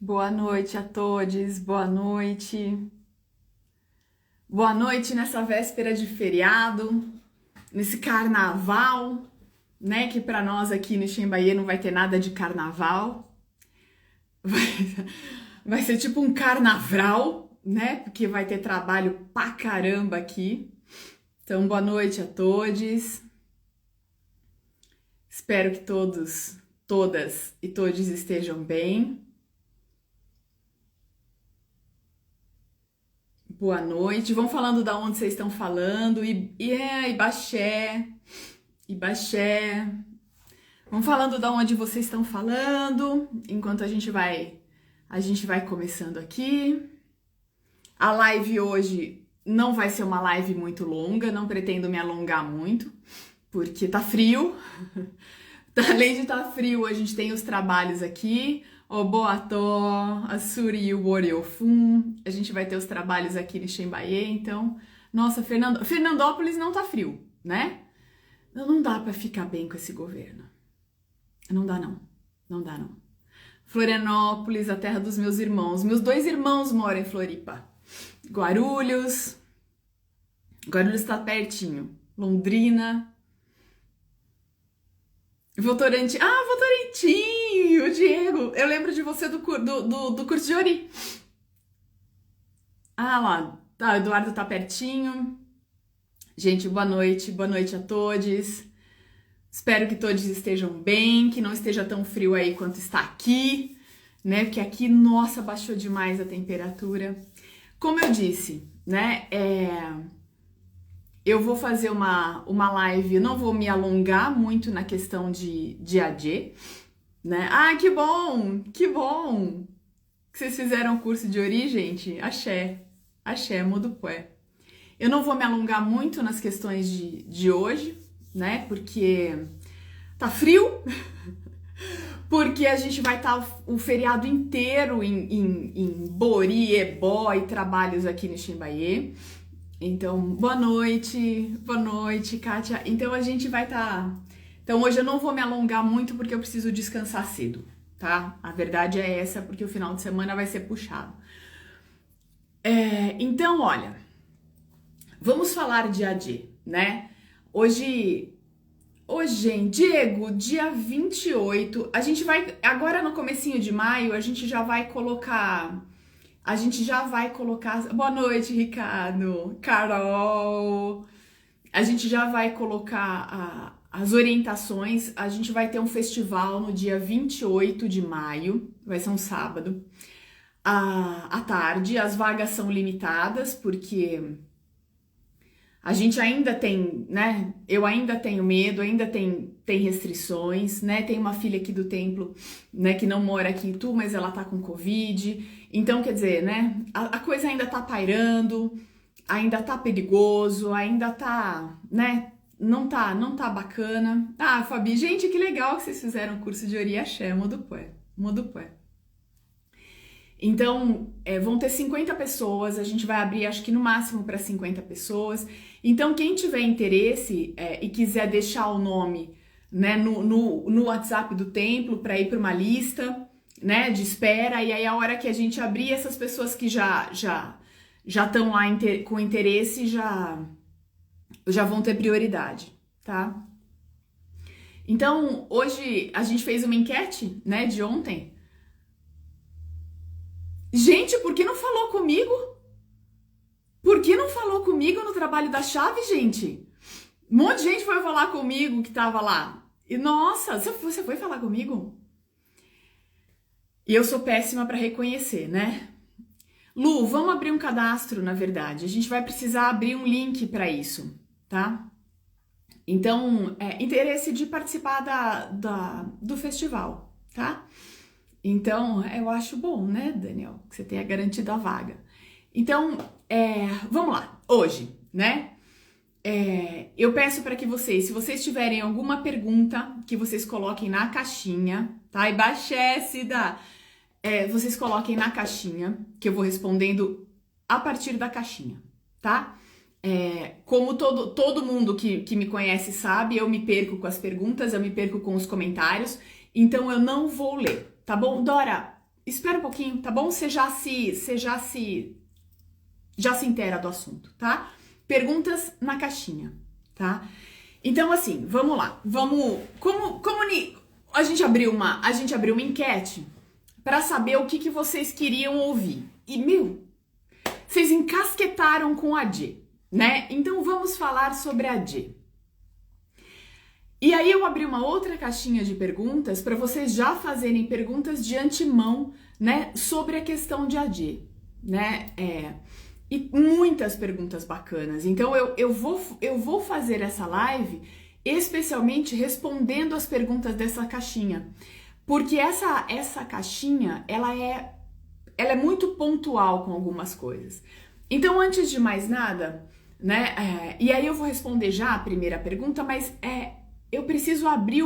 Boa noite a todos, boa noite. Boa noite nessa véspera de feriado, nesse carnaval, né? Que para nós aqui no Xembaê não vai ter nada de carnaval. Vai, vai ser tipo um carnaval, né? Porque vai ter trabalho pra caramba aqui. Então, boa noite a todos. Espero que todos, todas e todos estejam bem. Boa noite. Vão falando da onde vocês estão falando. Ibaxé. Vão falando da onde vocês estão falando, enquanto a gente vai começando aqui. A live hoje não vai ser uma live muito longa, não pretendo me alongar muito, porque tá frio. Além de tá frio, a gente tem os trabalhos aqui. O Boató, a Suri e o Oriofum. A gente vai ter os trabalhos aqui no Xembaê, então... Nossa, Fernandópolis não tá frio, né? Não dá pra ficar bem com esse governo. Não dá, não. Não dá, não. Florianópolis, a terra dos meus irmãos. Meus 2 irmãos moram em Floripa. Guarulhos. Guarulhos tá pertinho. Londrina. Votorantim. Ah, Votorantim! O Diego. Eu lembro de você do curso de Ori. Ah, lá. Tá, o Eduardo tá pertinho. Gente, boa noite. Boa noite a todos. Espero que todos estejam bem, que não esteja tão frio aí quanto está aqui, né? Porque aqui, nossa, baixou demais a temperatura. Como eu disse, né? Eu vou fazer uma live, eu não vou me alongar muito na questão de AD, né? Ah, que bom! Que bom! Que vocês fizeram o curso de Ori, gente. Axé, Modupué. Eu não vou me alongar muito nas questões de hoje, né? Porque tá frio, porque a gente vai estar o feriado inteiro em Bori, Ebó e trabalhos aqui no Xembaê. Então, boa noite, Kátia. Então a gente vai estar... Então hoje eu não vou me alongar muito porque eu preciso descansar cedo, tá? A verdade é essa, porque o final de semana vai ser puxado. Então, olha, vamos falar de AD, né? Hoje, gente, Diego, dia 28, a gente vai, agora no comecinho de maio, a gente já vai colocar, boa noite, Ricardo, Carol, a gente já vai colocar as orientações, a gente vai ter um festival no dia 28 de maio, vai ser um sábado, à tarde, as vagas são limitadas, porque... A gente ainda tem, né? Eu ainda tenho medo, ainda tem restrições, né? Tem uma filha aqui do templo, né? Que não mora aqui em Itu, mas ela tá com Covid. Então, quer dizer, né? A coisa ainda tá pairando, ainda tá perigoso, ainda tá, né? Não tá bacana. Ah, Fabi, gente, que legal que vocês fizeram o curso de Ori Axé, Modupué. Então, vão ter 50 pessoas, a gente vai abrir acho que no máximo para 50 pessoas. Então, quem tiver interesse e quiser deixar o nome, né, no WhatsApp do templo para ir para uma lista, né, de espera, e aí a hora que a gente abrir, essas pessoas que já estão lá com interesse já vão ter prioridade, tá? Então, hoje a gente fez uma enquete, né, de ontem. Gente, por que não falou comigo? Por que não falou comigo no trabalho da chave, gente? Um monte de gente foi falar comigo que tava lá. E nossa, você foi falar comigo? E eu sou péssima para reconhecer, né? Lu, vamos abrir um cadastro, na verdade. A gente vai precisar abrir um link para isso, tá? Então, interesse de participar do festival, tá? Então, eu acho bom, né, Daniel, que você tenha garantido a vaga. Então, vamos lá, hoje, né, eu peço para que vocês, se vocês tiverem alguma pergunta, que vocês coloquem na caixinha, tá, e Cida, vocês coloquem na caixinha, que eu vou respondendo a partir da caixinha, tá? Como todo mundo que me conhece sabe, eu me perco com as perguntas, eu me perco com os comentários, então eu não vou ler. Tá bom? Dora, espera um pouquinho, tá bom? Você já se inteira do assunto, tá? Perguntas na caixinha, tá? Então, assim, vamos lá. A gente abriu uma enquete para saber o que vocês queriam ouvir. E, vocês encasquetaram com a D, né? Então, vamos falar sobre a D. E aí eu abri uma outra caixinha de perguntas para vocês já fazerem perguntas de antemão, né, sobre a questão de AD, né? E muitas perguntas bacanas. Então eu vou fazer essa live especialmente respondendo as perguntas dessa caixinha, porque essa caixinha ela é muito pontual com algumas coisas. Então, antes de mais nada, né? E aí eu vou responder já a primeira pergunta, mas eu preciso abrir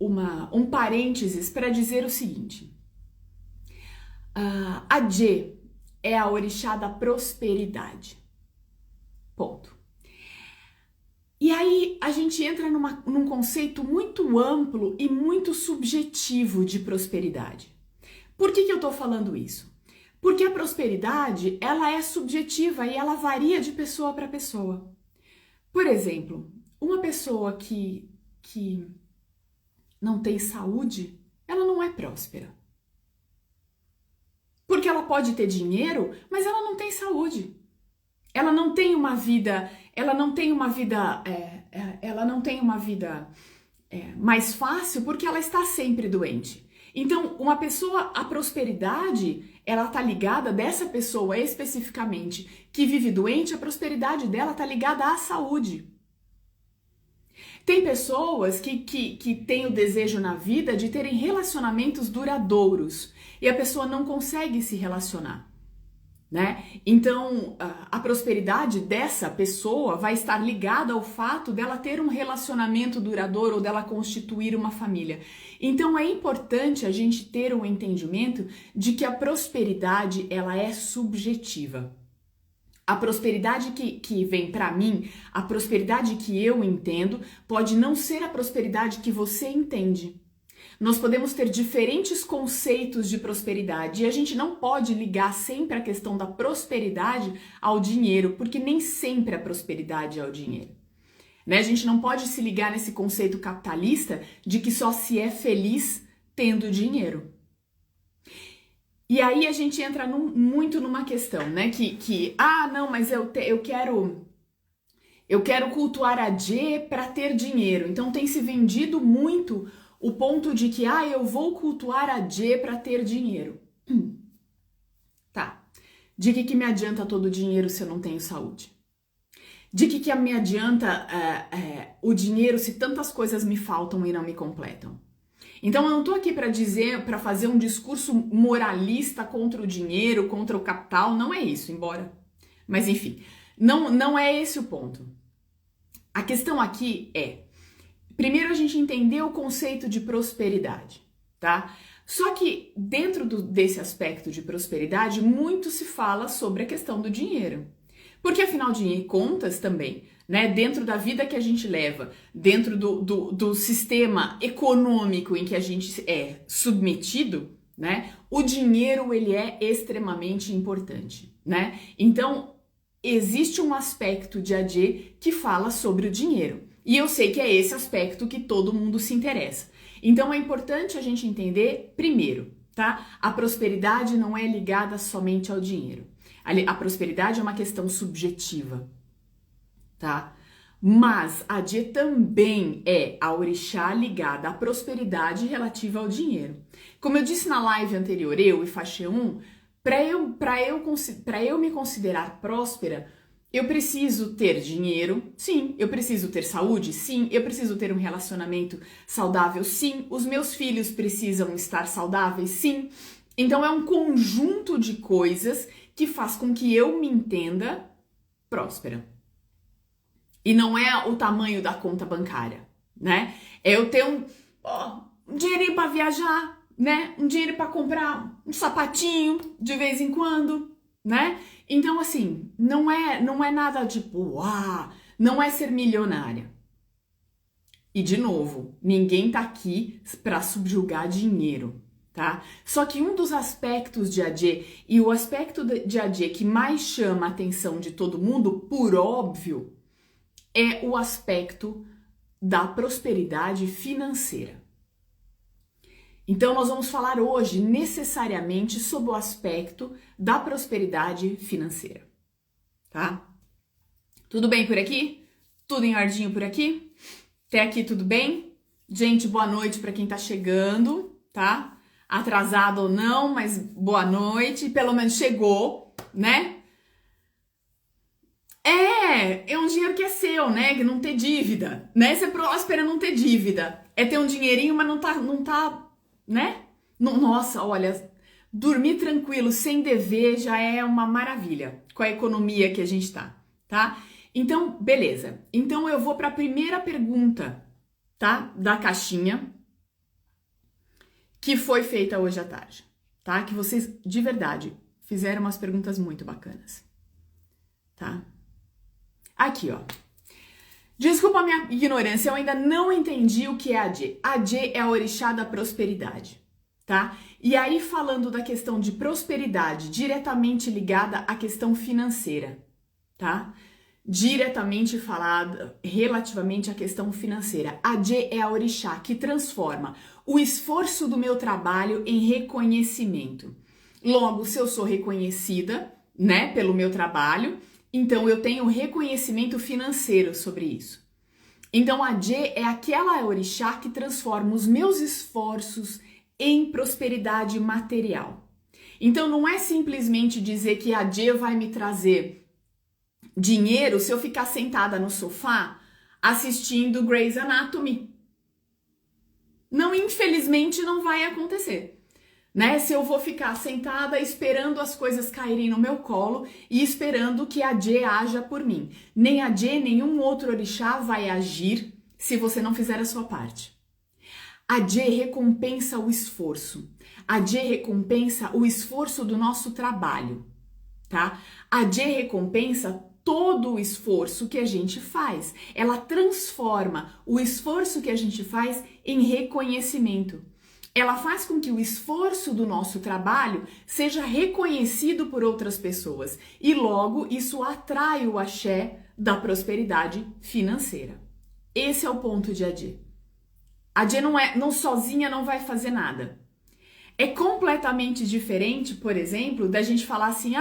um parênteses para dizer o seguinte. A Dje é a orixá da prosperidade. Ponto. E aí a gente entra num conceito muito amplo e muito subjetivo de prosperidade. Por que eu tô falando isso? Porque a prosperidade, ela é subjetiva e ela varia de pessoa para pessoa. Por exemplo, uma pessoa que não tem saúde, ela não é próspera. Porque ela pode ter dinheiro, mas ela não tem saúde. Ela não tem uma vida mais fácil porque ela está sempre doente. Então, a prosperidade, ela tá ligada, dessa pessoa especificamente que vive doente, a prosperidade dela tá ligada à saúde. Tem pessoas que têm o desejo na vida de terem relacionamentos duradouros e a pessoa não consegue se relacionar, né? Então, a prosperidade dessa pessoa vai estar ligada ao fato dela ter um relacionamento duradouro ou dela constituir uma família. Então, é importante a gente ter um entendimento de que a prosperidade, ela é subjetiva. A prosperidade que vem para mim, a prosperidade que eu entendo, pode não ser a prosperidade que você entende. Nós podemos ter diferentes conceitos de prosperidade e a gente não pode ligar sempre a questão da prosperidade ao dinheiro, porque nem sempre a prosperidade é o dinheiro, né? A gente não pode se ligar nesse conceito capitalista de que só se é feliz tendo dinheiro. E aí a gente entra muito numa questão, né? Não, mas eu quero cultuar a Dje para ter dinheiro. Então tem se vendido muito o ponto de que eu vou cultuar a Dje para ter dinheiro. Tá. De que me adianta todo o dinheiro se eu não tenho saúde? De que me adianta o dinheiro se tantas coisas me faltam e não me completam? Então eu não tô aqui para fazer um discurso moralista contra o dinheiro, contra o capital, não é isso, mas enfim, não é esse o ponto. A questão aqui primeiro a gente entender o conceito de prosperidade, tá? Só que dentro desse aspecto de prosperidade, muito se fala sobre a questão do dinheiro. Porque afinal de contas também, né, dentro da vida que a gente leva, dentro do sistema econômico em que a gente é submetido, né, o dinheiro ele é extremamente importante, né? Então, existe um aspecto de AD que fala sobre o dinheiro. E eu sei que é esse aspecto que todo mundo se interessa. Então, é importante a gente entender, primeiro, tá? A prosperidade não é ligada somente ao dinheiro. A prosperidade é uma questão subjetiva, tá? Mas a Dje também é a orixá ligada à prosperidade relativa ao dinheiro. Como eu disse na live anterior, eu e Faixa1, para eu me considerar próspera, eu preciso ter dinheiro, sim. Eu preciso ter saúde, sim. Eu preciso ter um relacionamento saudável, sim. Os meus filhos precisam estar saudáveis, sim. Então é um conjunto de coisas que faz com que eu me entenda próspera. E não é o tamanho da conta bancária, né? É eu ter um dinheirinho para viajar, né? Um dinheiro para comprar um sapatinho de vez em quando, né? Então, assim, não é nada tipo, não é ser milionária. E, de novo, ninguém tá aqui para subjugar dinheiro, tá? Só que um dos aspectos de AD e o aspecto de AD que mais chama a atenção de todo mundo, por óbvio, é o aspecto da prosperidade financeira. Então, nós vamos falar hoje necessariamente sobre o aspecto da prosperidade financeira, tá? Tudo bem por aqui? Tudo em ordem por aqui? Até aqui tudo bem? Gente, boa noite para quem tá chegando, tá? Atrasado ou não, mas boa noite, pelo menos chegou, né? É um dinheiro que é seu, né? Que não ter dívida, né? Ser próspera não ter dívida. É ter um dinheirinho, mas não tá, né? Nossa, olha, dormir tranquilo, sem dever, já é uma maravilha com a economia que a gente tá? Então, beleza. Então, eu vou para a primeira pergunta, tá? Da caixinha, que foi feita hoje à tarde, tá? Que vocês, de verdade, fizeram umas perguntas muito bacanas, tá? Aqui, ó. Desculpa a minha ignorância, eu ainda não entendi o que é AD. AD é a orixá da prosperidade, tá? E aí, falando da questão de prosperidade, diretamente ligada à questão financeira, tá? Diretamente falada relativamente à questão financeira. AD é a orixá que transforma o esforço do meu trabalho em reconhecimento. Logo, se eu sou reconhecida, né, pelo meu trabalho, então eu tenho reconhecimento financeiro sobre isso. Então, AD é aquela orixá que transforma os meus esforços em prosperidade material. Então, não é simplesmente dizer que AD vai me trazer dinheiro se eu ficar sentada no sofá assistindo Grey's Anatomy. Não, infelizmente não vai acontecer, né? Se eu vou ficar sentada esperando as coisas caírem no meu colo e esperando que a AD haja por mim. Nem a AD, nenhum outro orixá vai agir se você não fizer a sua parte. A AD recompensa o esforço. A AD recompensa o esforço do nosso trabalho, tá? A AD recompensa todo o esforço que a gente faz. Ela transforma o esforço que a gente faz em reconhecimento. Ela faz com que o esforço do nosso trabalho seja reconhecido por outras pessoas e logo isso atrai o axé da prosperidade financeira. Esse é o ponto de AD. AD não sozinha não vai fazer nada. É completamente diferente, por exemplo, da gente falar assim,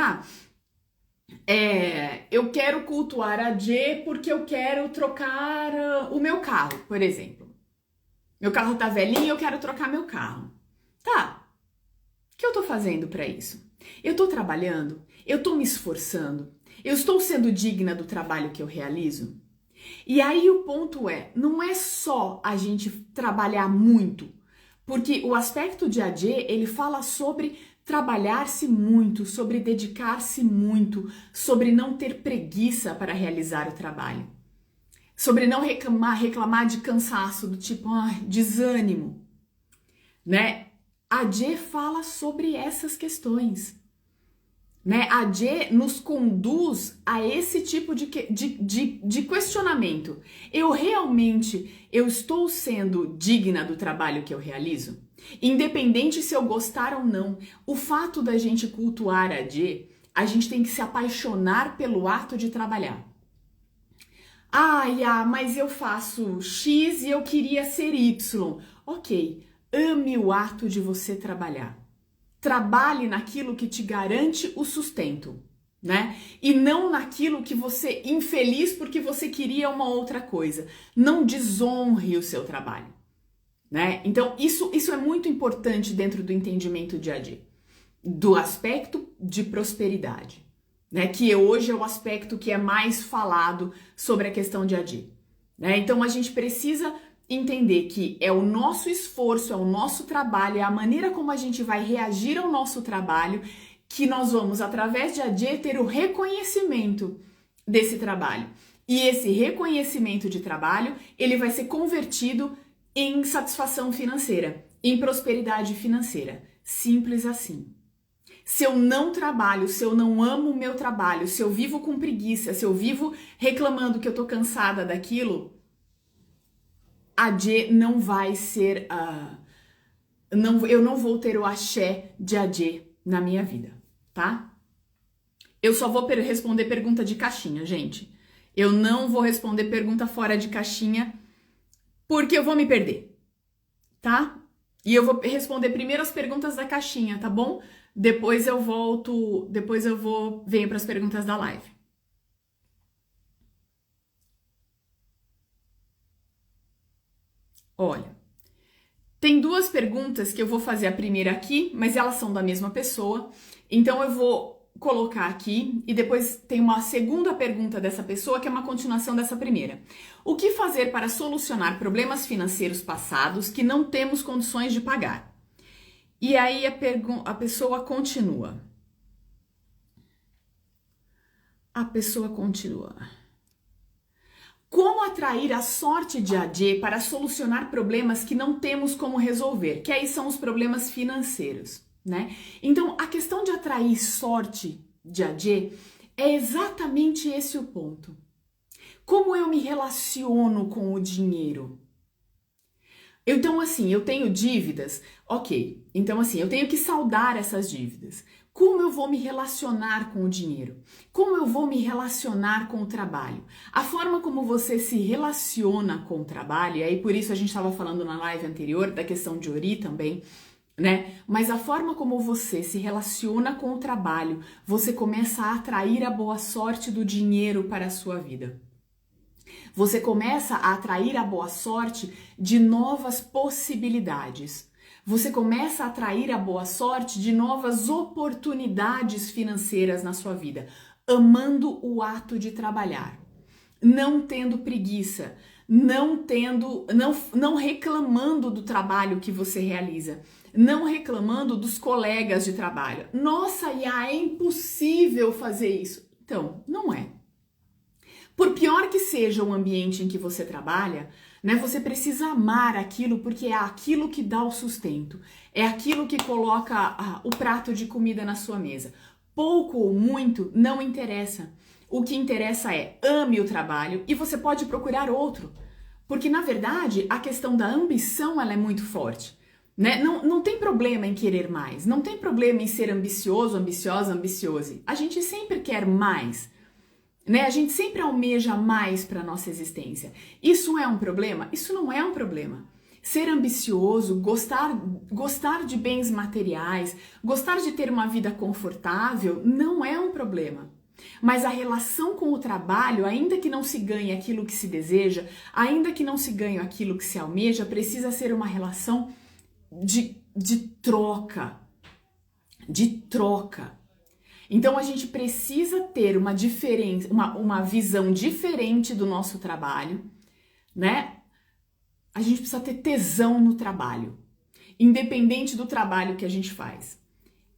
eu quero cultuar a AD porque eu quero trocar o meu carro, por exemplo. Meu carro tá velhinho, eu quero trocar meu carro. Tá, o que eu tô fazendo para isso? Eu tô trabalhando? Eu tô me esforçando? Eu estou sendo digna do trabalho que eu realizo? E aí o ponto não é só a gente trabalhar muito, porque o aspecto de AD, ele fala sobre trabalhar-se muito, sobre dedicar-se muito, sobre não ter preguiça para realizar o trabalho, sobre não reclamar de cansaço, do tipo, desânimo, né? A AD fala sobre essas questões, né? A AD nos conduz a esse tipo de questionamento. Eu estou sendo digna do trabalho que eu realizo? Independente se eu gostar ou não, o fato da gente cultuar a AD, a gente tem que se apaixonar pelo ato de trabalhar. Mas eu faço X e eu queria ser Y. Ok, ame o ato de você trabalhar. Trabalhe naquilo que te garante o sustento, né? E não naquilo que você infeliz porque você queria uma outra coisa. Não desonre o seu trabalho, né? Então, isso é muito importante dentro do entendimento de AD, do aspecto de prosperidade, né? Que hoje é o aspecto que é mais falado sobre a questão de AD, né? Então, a gente precisa entender que é o nosso esforço, é o nosso trabalho, é a maneira como a gente vai reagir ao nosso trabalho que nós vamos, através de AD, ter o reconhecimento desse trabalho. E esse reconhecimento de trabalho, ele vai ser convertido em satisfação financeira, em prosperidade financeira. Simples assim. Se eu não trabalho, se eu não amo o meu trabalho, se eu vivo com preguiça, se eu vivo reclamando que eu tô cansada daquilo, a AD não vai ser eu não vou ter o axé de Adê na minha vida, tá? Eu só vou responder pergunta de caixinha, gente. Eu não vou responder pergunta fora de caixinha, porque eu vou me perder, tá? E eu vou responder primeiro as perguntas da caixinha, tá bom? Depois eu volto, venho para as perguntas da live. Olha, tem duas perguntas que eu vou fazer a primeira aqui, mas elas são da mesma pessoa. Então eu vou colocar aqui e depois tem uma segunda pergunta dessa pessoa que é uma continuação dessa primeira. O que fazer para solucionar problemas financeiros passados que não temos condições de pagar? E aí a pessoa continua. Como atrair a sorte de Adê para solucionar problemas que não temos como resolver? Que aí são os problemas financeiros, né? Então, a questão de atrair sorte de Adê é exatamente esse o ponto. Como eu me relaciono com o dinheiro? Então, assim, eu tenho dívidas, ok. Então, assim, eu tenho que saldar essas dívidas. Como eu vou me relacionar com o dinheiro? Como eu vou me relacionar com o trabalho? A forma como você se relaciona com o trabalho, e aí por isso a gente estava falando na live anterior da questão de Ori também, né? Mas a forma como você se relaciona com o trabalho, você começa a atrair a boa sorte do dinheiro para a sua vida. Você começa a atrair a boa sorte de novas possibilidades. Você começa a atrair a boa sorte de novas oportunidades financeiras na sua vida, amando o ato de trabalhar, não tendo preguiça, não reclamando do trabalho que você realiza, não reclamando dos colegas de trabalho. Nossa, Iá, é impossível fazer isso. Então, não é. Por pior que seja o ambiente em que você trabalha, né, você precisa amar aquilo porque é aquilo que dá o sustento, é aquilo que coloca o prato de comida na sua mesa. Pouco ou muito não interessa. O que interessa é ame o trabalho e você pode procurar outro. Porque, na verdade, a questão da ambição ela é muito forte. Né? Não tem problema em querer mais, não tem problema em ser ambicioso, ambiciosa, ambiciose. A gente sempre quer mais. Né? A gente sempre almeja mais para nossa existência. Isso é um problema? Isso não é um problema. Ser ambicioso, gostar de bens materiais, gostar de ter uma vida confortável, não é um problema. Mas a relação com o trabalho, ainda que não se ganhe aquilo que se deseja, ainda que não se ganhe aquilo que se almeja, precisa ser uma relação de troca. De troca. Então a gente precisa ter uma diferença, uma visão diferente do nosso trabalho, né? A gente precisa ter tesão no trabalho, independente do trabalho que a gente faz.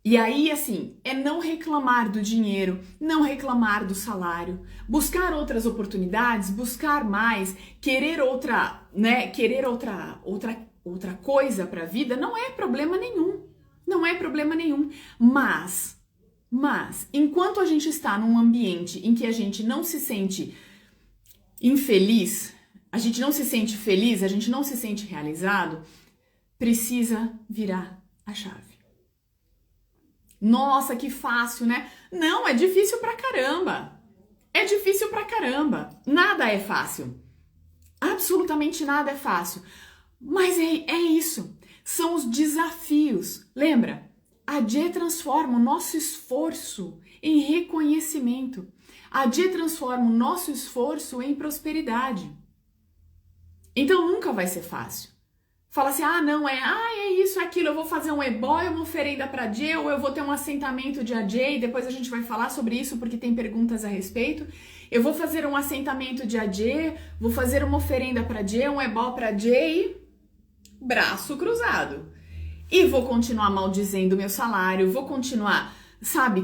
E aí, assim, é não reclamar do dinheiro, não reclamar do salário, buscar outras oportunidades, buscar mais, querer outra, né? Querer outra coisa para a vida, não é problema nenhum. Não é problema nenhum. Mas, enquanto a gente está num ambiente em que a gente não se sente infeliz, a gente não se sente feliz, a gente não se sente realizado, precisa virar a chave. Nossa, que fácil, né? Não, é difícil pra caramba. É difícil pra caramba. Nada é fácil. Absolutamente nada é fácil. Mas é isso. São os desafios. Lembra? Adê transforma o nosso esforço em reconhecimento. Adê transforma o nosso esforço em prosperidade. Então nunca vai ser fácil. Fala assim, é isso, é aquilo, eu vou fazer um ebó, uma oferenda para Adê, ou eu vou ter um assentamento de Adê, e depois a gente vai falar sobre isso porque tem perguntas a respeito. Eu vou fazer um assentamento de Adê, vou fazer uma oferenda para Adê, um ebó para Adê e braço cruzado. E vou continuar maldizendo o meu salário, vou continuar,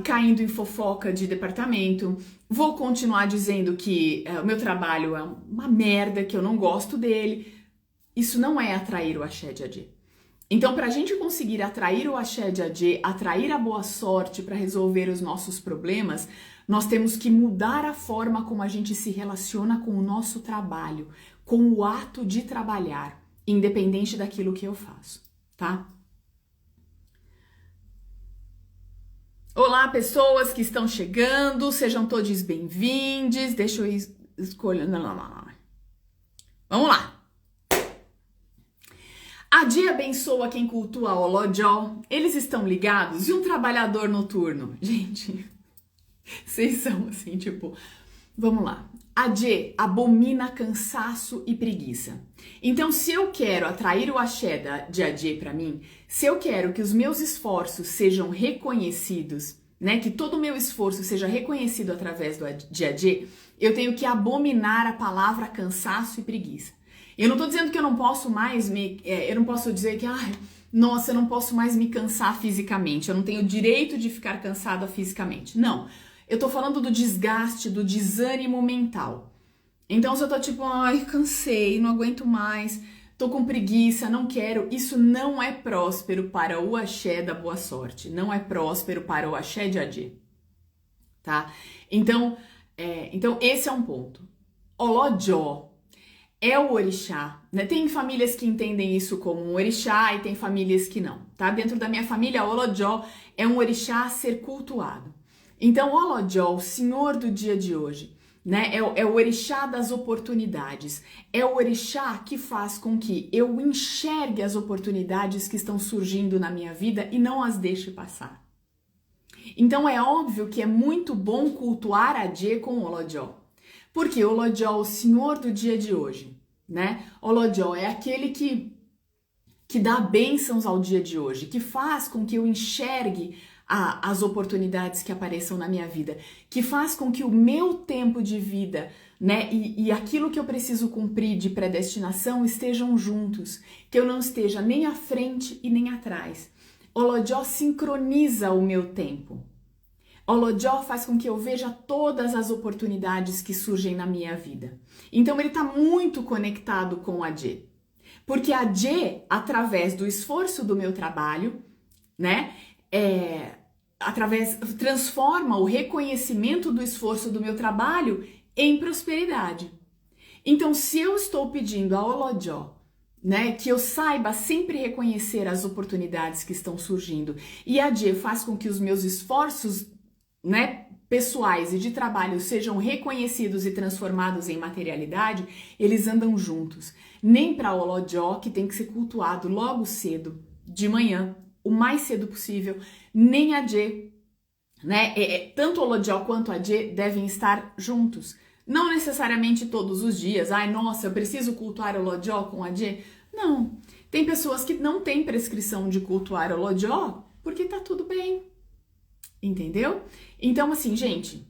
caindo em fofoca de departamento, vou continuar dizendo que o meu trabalho é uma merda, que eu não gosto dele. Isso não é atrair o axé de Adê. Então, para a gente conseguir atrair o axé de Adê, atrair a boa sorte para resolver os nossos problemas, nós temos que mudar a forma como a gente se relaciona com o nosso trabalho, com o ato de trabalhar, independente daquilo que eu faço, tá? Olá, pessoas que estão chegando, sejam todos bem-vindos. Deixa eu escolher. Não. Vamos lá. Adi abençoa quem cultua Olojó. Eles estão ligados? E um trabalhador noturno? Gente, vocês são assim, tipo... Vamos lá. Adi abomina cansaço e preguiça. Então, se eu quero atrair o axé de Adi para mim, se eu quero que os meus esforços sejam reconhecidos, né, que todo o meu esforço seja reconhecido através de Adi, eu tenho que abominar a palavra cansaço e preguiça. Eu não tô dizendo que eu não posso mais eu não posso dizer que, nossa, eu não posso mais me cansar fisicamente, eu não tenho o direito de ficar cansada fisicamente. Não. Eu tô falando do desgaste, do desânimo mental. Então, se eu tô tipo, cansei, não aguento mais, tô com preguiça, não quero, isso não é próspero para o axé da boa sorte. Não é próspero para o axé de Adi. Tá? Então esse é um ponto. Olojó é o orixá, né? Tem famílias que entendem isso como um orixá e tem famílias que não, tá? Dentro da minha família, Olojó é um orixá a ser cultuado. Então, Olojó, o senhor do dia de hoje, né? É o orixá das oportunidades. É o orixá que faz com que eu enxergue as oportunidades que estão surgindo na minha vida e não as deixe passar. Então, é óbvio que é muito bom cultuar Adi com Olojó. Porque Olojó, o senhor do dia de hoje, né? Olojó é aquele que dá bênçãos ao dia de hoje, que faz com que eu enxergue as oportunidades que apareçam na minha vida, que faz com que o meu tempo de vida, né, e aquilo que eu preciso cumprir de predestinação estejam juntos, que eu não esteja nem à frente e nem atrás. Olojó sincroniza o meu tempo. Olojó faz com que eu veja todas as oportunidades que surgem na minha vida. Então ele está muito conectado com Adi. Porque Adi, através do esforço do meu trabalho, né, transforma o reconhecimento do esforço do meu trabalho em prosperidade. Então, se eu estou pedindo a Olojó, né, que eu saiba sempre reconhecer as oportunidades que estão surgindo, e Adi faz com que os meus esforços, né, pessoais e de trabalho sejam reconhecidos e transformados em materialidade, eles andam juntos. Nem para Olojó, que tem que ser cultuado logo cedo, de manhã, o mais cedo possível, nem Adi, né? Tanto Olojó quanto Adi devem estar juntos. Não necessariamente todos os dias. Nossa, eu preciso cultuar Olojó com Adi. Não. Tem pessoas que não têm prescrição de cultuar Olojó porque tá tudo bem. Entendeu? Então, assim, gente,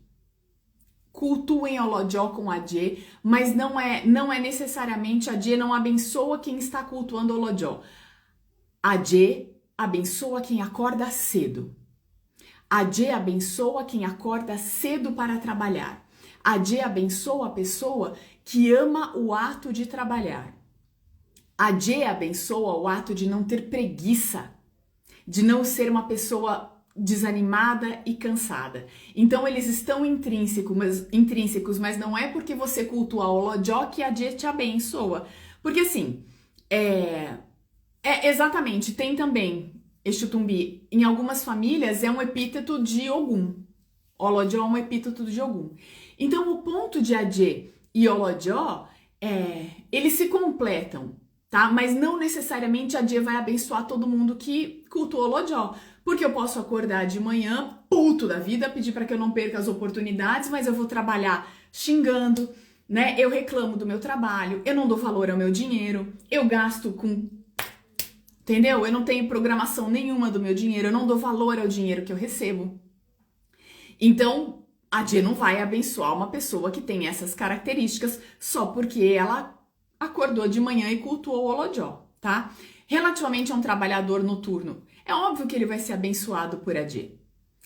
cultuem Olojó com Adi, mas não é necessariamente Adi não abençoa quem está cultuando Olojó. Adi abençoa quem acorda cedo. Adi abençoa quem acorda cedo para trabalhar. Adi abençoa a pessoa que ama o ato de trabalhar. Adi abençoa o ato de não ter preguiça, de não ser uma pessoa desanimada e cansada. Então eles estão intrínsecos, mas não é porque você cultua o Olojó que Adi te abençoa. Porque assim, exatamente, tem também Exutumbi, em algumas famílias é um epíteto de Ogum. Olojó é um epíteto de Ogum. Então o ponto de Adi e Olojó, eles se completam, tá? Mas não necessariamente Adi vai abençoar todo mundo que cultua Olojó. Porque eu posso acordar de manhã, puto da vida, pedir para que eu não perca as oportunidades, mas eu vou trabalhar xingando, né? Eu reclamo do meu trabalho, eu não dou valor ao meu dinheiro, eu gasto com... Entendeu? Eu não tenho programação nenhuma do meu dinheiro, eu não dou valor ao dinheiro que eu recebo. Então, Adi não vai abençoar uma pessoa que tem essas características só porque ela acordou de manhã e cultuou o Olojó, tá? Relativamente a um trabalhador noturno, é óbvio que ele vai ser abençoado por Adi.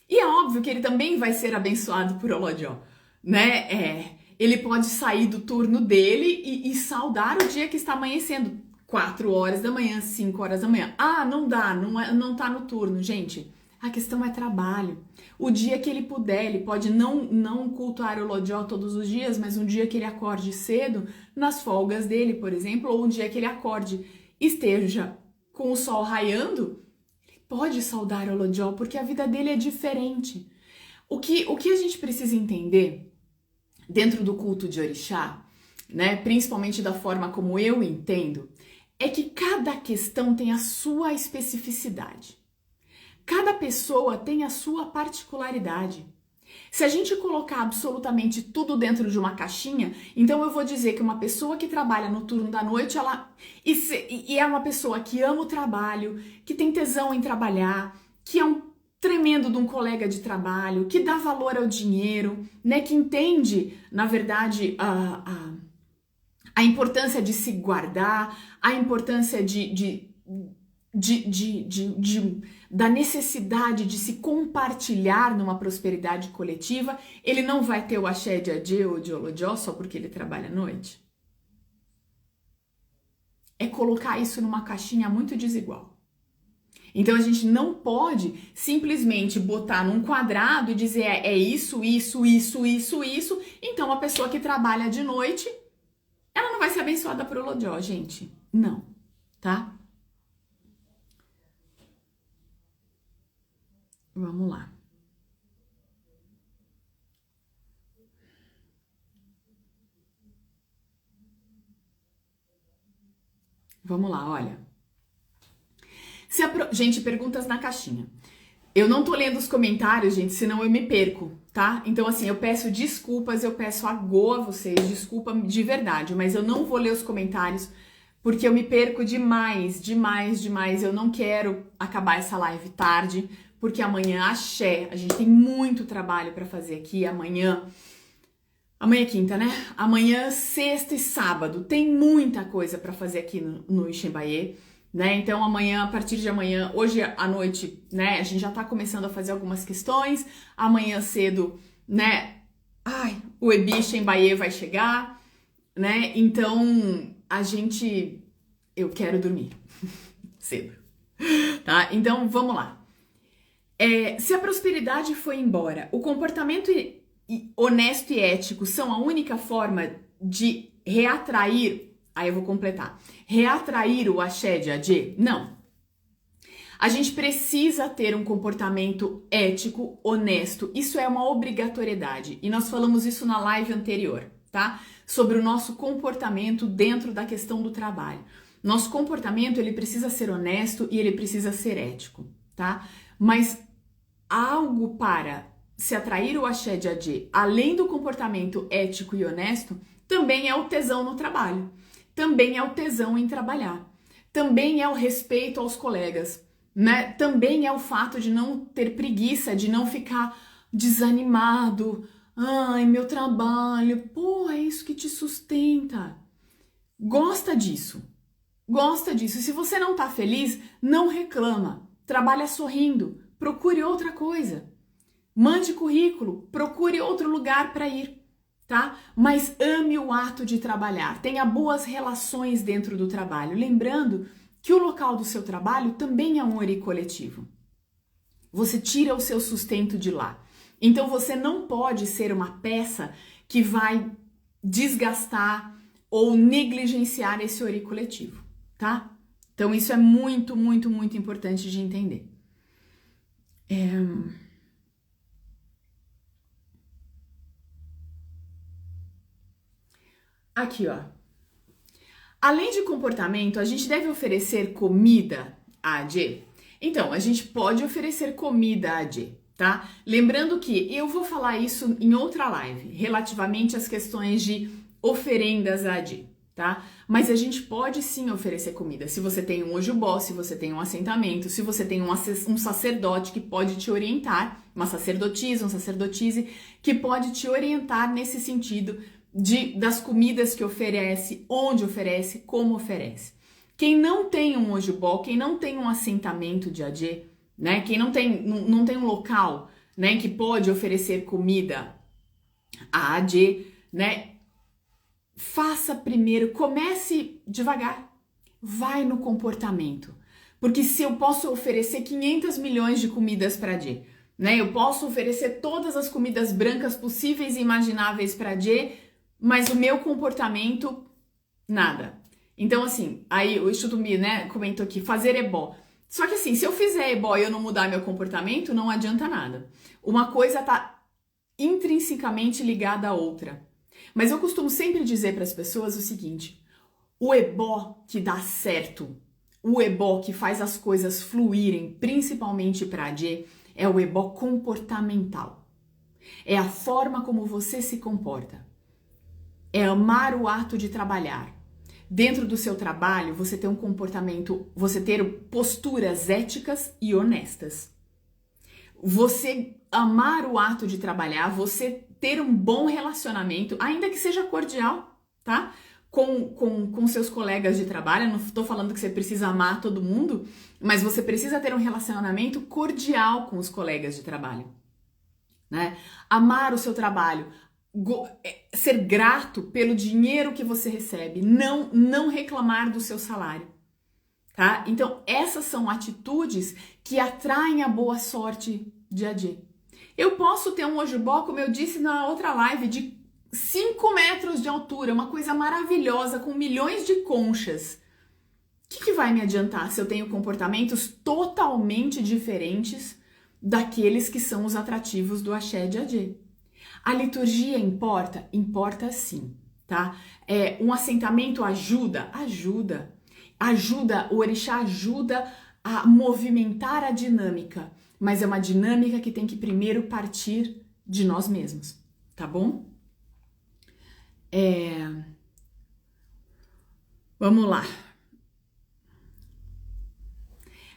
E é óbvio que ele também vai ser abençoado por Olojó, né? Ele pode sair do turno dele e saudar o dia que está amanhecendo. 4 horas da manhã, 5 horas da manhã. Não dá, não tá no turno. Gente, a questão é trabalho. O dia que ele puder, ele pode não cultuar o Olojó todos os dias, mas um dia que ele acorde cedo, nas folgas dele, por exemplo, ou um dia que ele acorde esteja com o sol raiando, ele pode saudar o Olojó, porque a vida dele é diferente. O que a gente precisa entender dentro do culto de Orixá, né, principalmente da forma como eu entendo, é que cada questão tem a sua especificidade. Cada pessoa tem a sua particularidade. Se a gente colocar absolutamente tudo dentro de uma caixinha, então eu vou dizer que uma pessoa que trabalha no turno da noite, e é uma pessoa que ama o trabalho, que tem tesão em trabalhar, que é um tremendo de um colega de trabalho, que dá valor ao dinheiro, né, que entende, na verdade, a importância de se guardar, a importância da necessidade de se compartilhar numa prosperidade coletiva. Ele não vai ter o axé de Adê ou de Olojó só porque ele trabalha à noite? É colocar isso numa caixinha muito desigual. Então a gente não pode simplesmente botar num quadrado e dizer é isso, isso, isso, isso, isso. Então a pessoa que trabalha de noite, ela não vai ser abençoada por Olojó, gente. Não, tá? Vamos lá. Vamos lá, olha. Gente, perguntas na caixinha. Eu não tô lendo os comentários, gente, senão eu me perco, tá? Então, assim, eu peço desculpas, eu peço a vocês, desculpa de verdade, mas eu não vou ler os comentários porque eu me perco demais, demais, demais. Eu não quero acabar essa live tarde, porque amanhã, axé, a gente tem muito trabalho para fazer aqui. Amanhã é quinta, né? Amanhã, sexta e sábado, tem muita coisa para fazer aqui no Ixembaê, né? Então amanhã, a partir de amanhã, hoje à noite, né? A gente já tá começando a fazer algumas questões. Amanhã cedo, né? O Ebi Ixembaê vai chegar, né? Então eu quero dormir cedo, tá? Então vamos lá. Se a prosperidade foi embora, o comportamento honesto e ético são a única forma de reatrair, aí eu vou completar, reatrair o axé de Adê? Não. A gente precisa ter um comportamento ético, honesto, isso é uma obrigatoriedade, e nós falamos isso na live anterior, tá? Sobre o nosso comportamento dentro da questão do trabalho. Nosso comportamento, ele precisa ser honesto e ele precisa ser ético, tá? Mas algo para se atrair o axé de Adê, além do comportamento ético e honesto, também é o tesão no trabalho, também é o tesão em trabalhar, também é o respeito aos colegas, né? Também é o fato de não ter preguiça, de não ficar desanimado. Ai, meu trabalho, pô, é isso que te sustenta. Gosta disso. Gosta disso. Se você não tá feliz, não reclama. Trabalha sorrindo. Procure outra coisa. Mande currículo. Procure outro lugar para ir, tá? Mas ame o ato de trabalhar. Tenha boas relações dentro do trabalho. Lembrando que o local do seu trabalho também é um ori coletivo. Você tira o seu sustento de lá. Então você não pode ser uma peça que vai desgastar ou negligenciar esse ori coletivo, tá? Então isso é muito, muito, muito importante de entender. Aqui, ó. Além de comportamento, a gente deve oferecer comida a Adê? Então, a gente pode oferecer comida a Adê, tá? Lembrando que eu vou falar isso em outra live, relativamente às questões de oferendas a Adê, tá? Mas a gente pode sim oferecer comida. Se você tem um ojubó, se você tem um assentamento, se você tem um sacerdote que pode te orientar, uma sacerdotisa, um sacerdotise, que pode te orientar nesse sentido das comidas que oferece, onde oferece, como oferece. Quem não tem um ojubó, quem não tem um assentamento de Adê, né? Quem não tem um local, né, que pode oferecer comida a Adê, né? Faça primeiro, comece devagar, vai no comportamento. Porque se eu posso oferecer 500 milhões de comidas para Adê, né? Eu posso oferecer todas as comidas brancas possíveis e imagináveis para Adê, mas o meu comportamento, nada. Então, assim, aí o Exu Tumi, né, comentou aqui, fazer ebó. Só que assim, se eu fizer ebó e eu não mudar meu comportamento, não adianta nada. Uma coisa tá intrinsecamente ligada à outra. Mas eu costumo sempre dizer para as pessoas o seguinte: o ebó que dá certo, o ebó que faz as coisas fluírem, principalmente para a Jê, é o ebó comportamental. É a forma como você se comporta. É amar o ato de trabalhar. Dentro do seu trabalho, você ter um comportamento, você ter posturas éticas e honestas. Você amar o ato de trabalhar, você ter um bom relacionamento, ainda que seja cordial, tá? Com seus colegas de trabalho. Eu não estou falando que você precisa amar todo mundo, mas você precisa ter um relacionamento cordial com os colegas de trabalho, né? Amar o seu trabalho, ser grato pelo dinheiro que você recebe, não reclamar do seu salário, tá? Então, essas são atitudes que atraem a boa sorte dia a dia. Eu posso ter um ojubó, como eu disse na outra live, de 5 metros de altura, uma coisa maravilhosa, com milhões de conchas. O que vai me adiantar se eu tenho comportamentos totalmente diferentes daqueles que são os atrativos do axé dia a dia? A liturgia importa? Importa sim, tá? Um assentamento ajuda? Ajuda, o orixá ajuda a movimentar a dinâmica, mas é uma dinâmica que tem que primeiro partir de nós mesmos, tá bom? Vamos lá.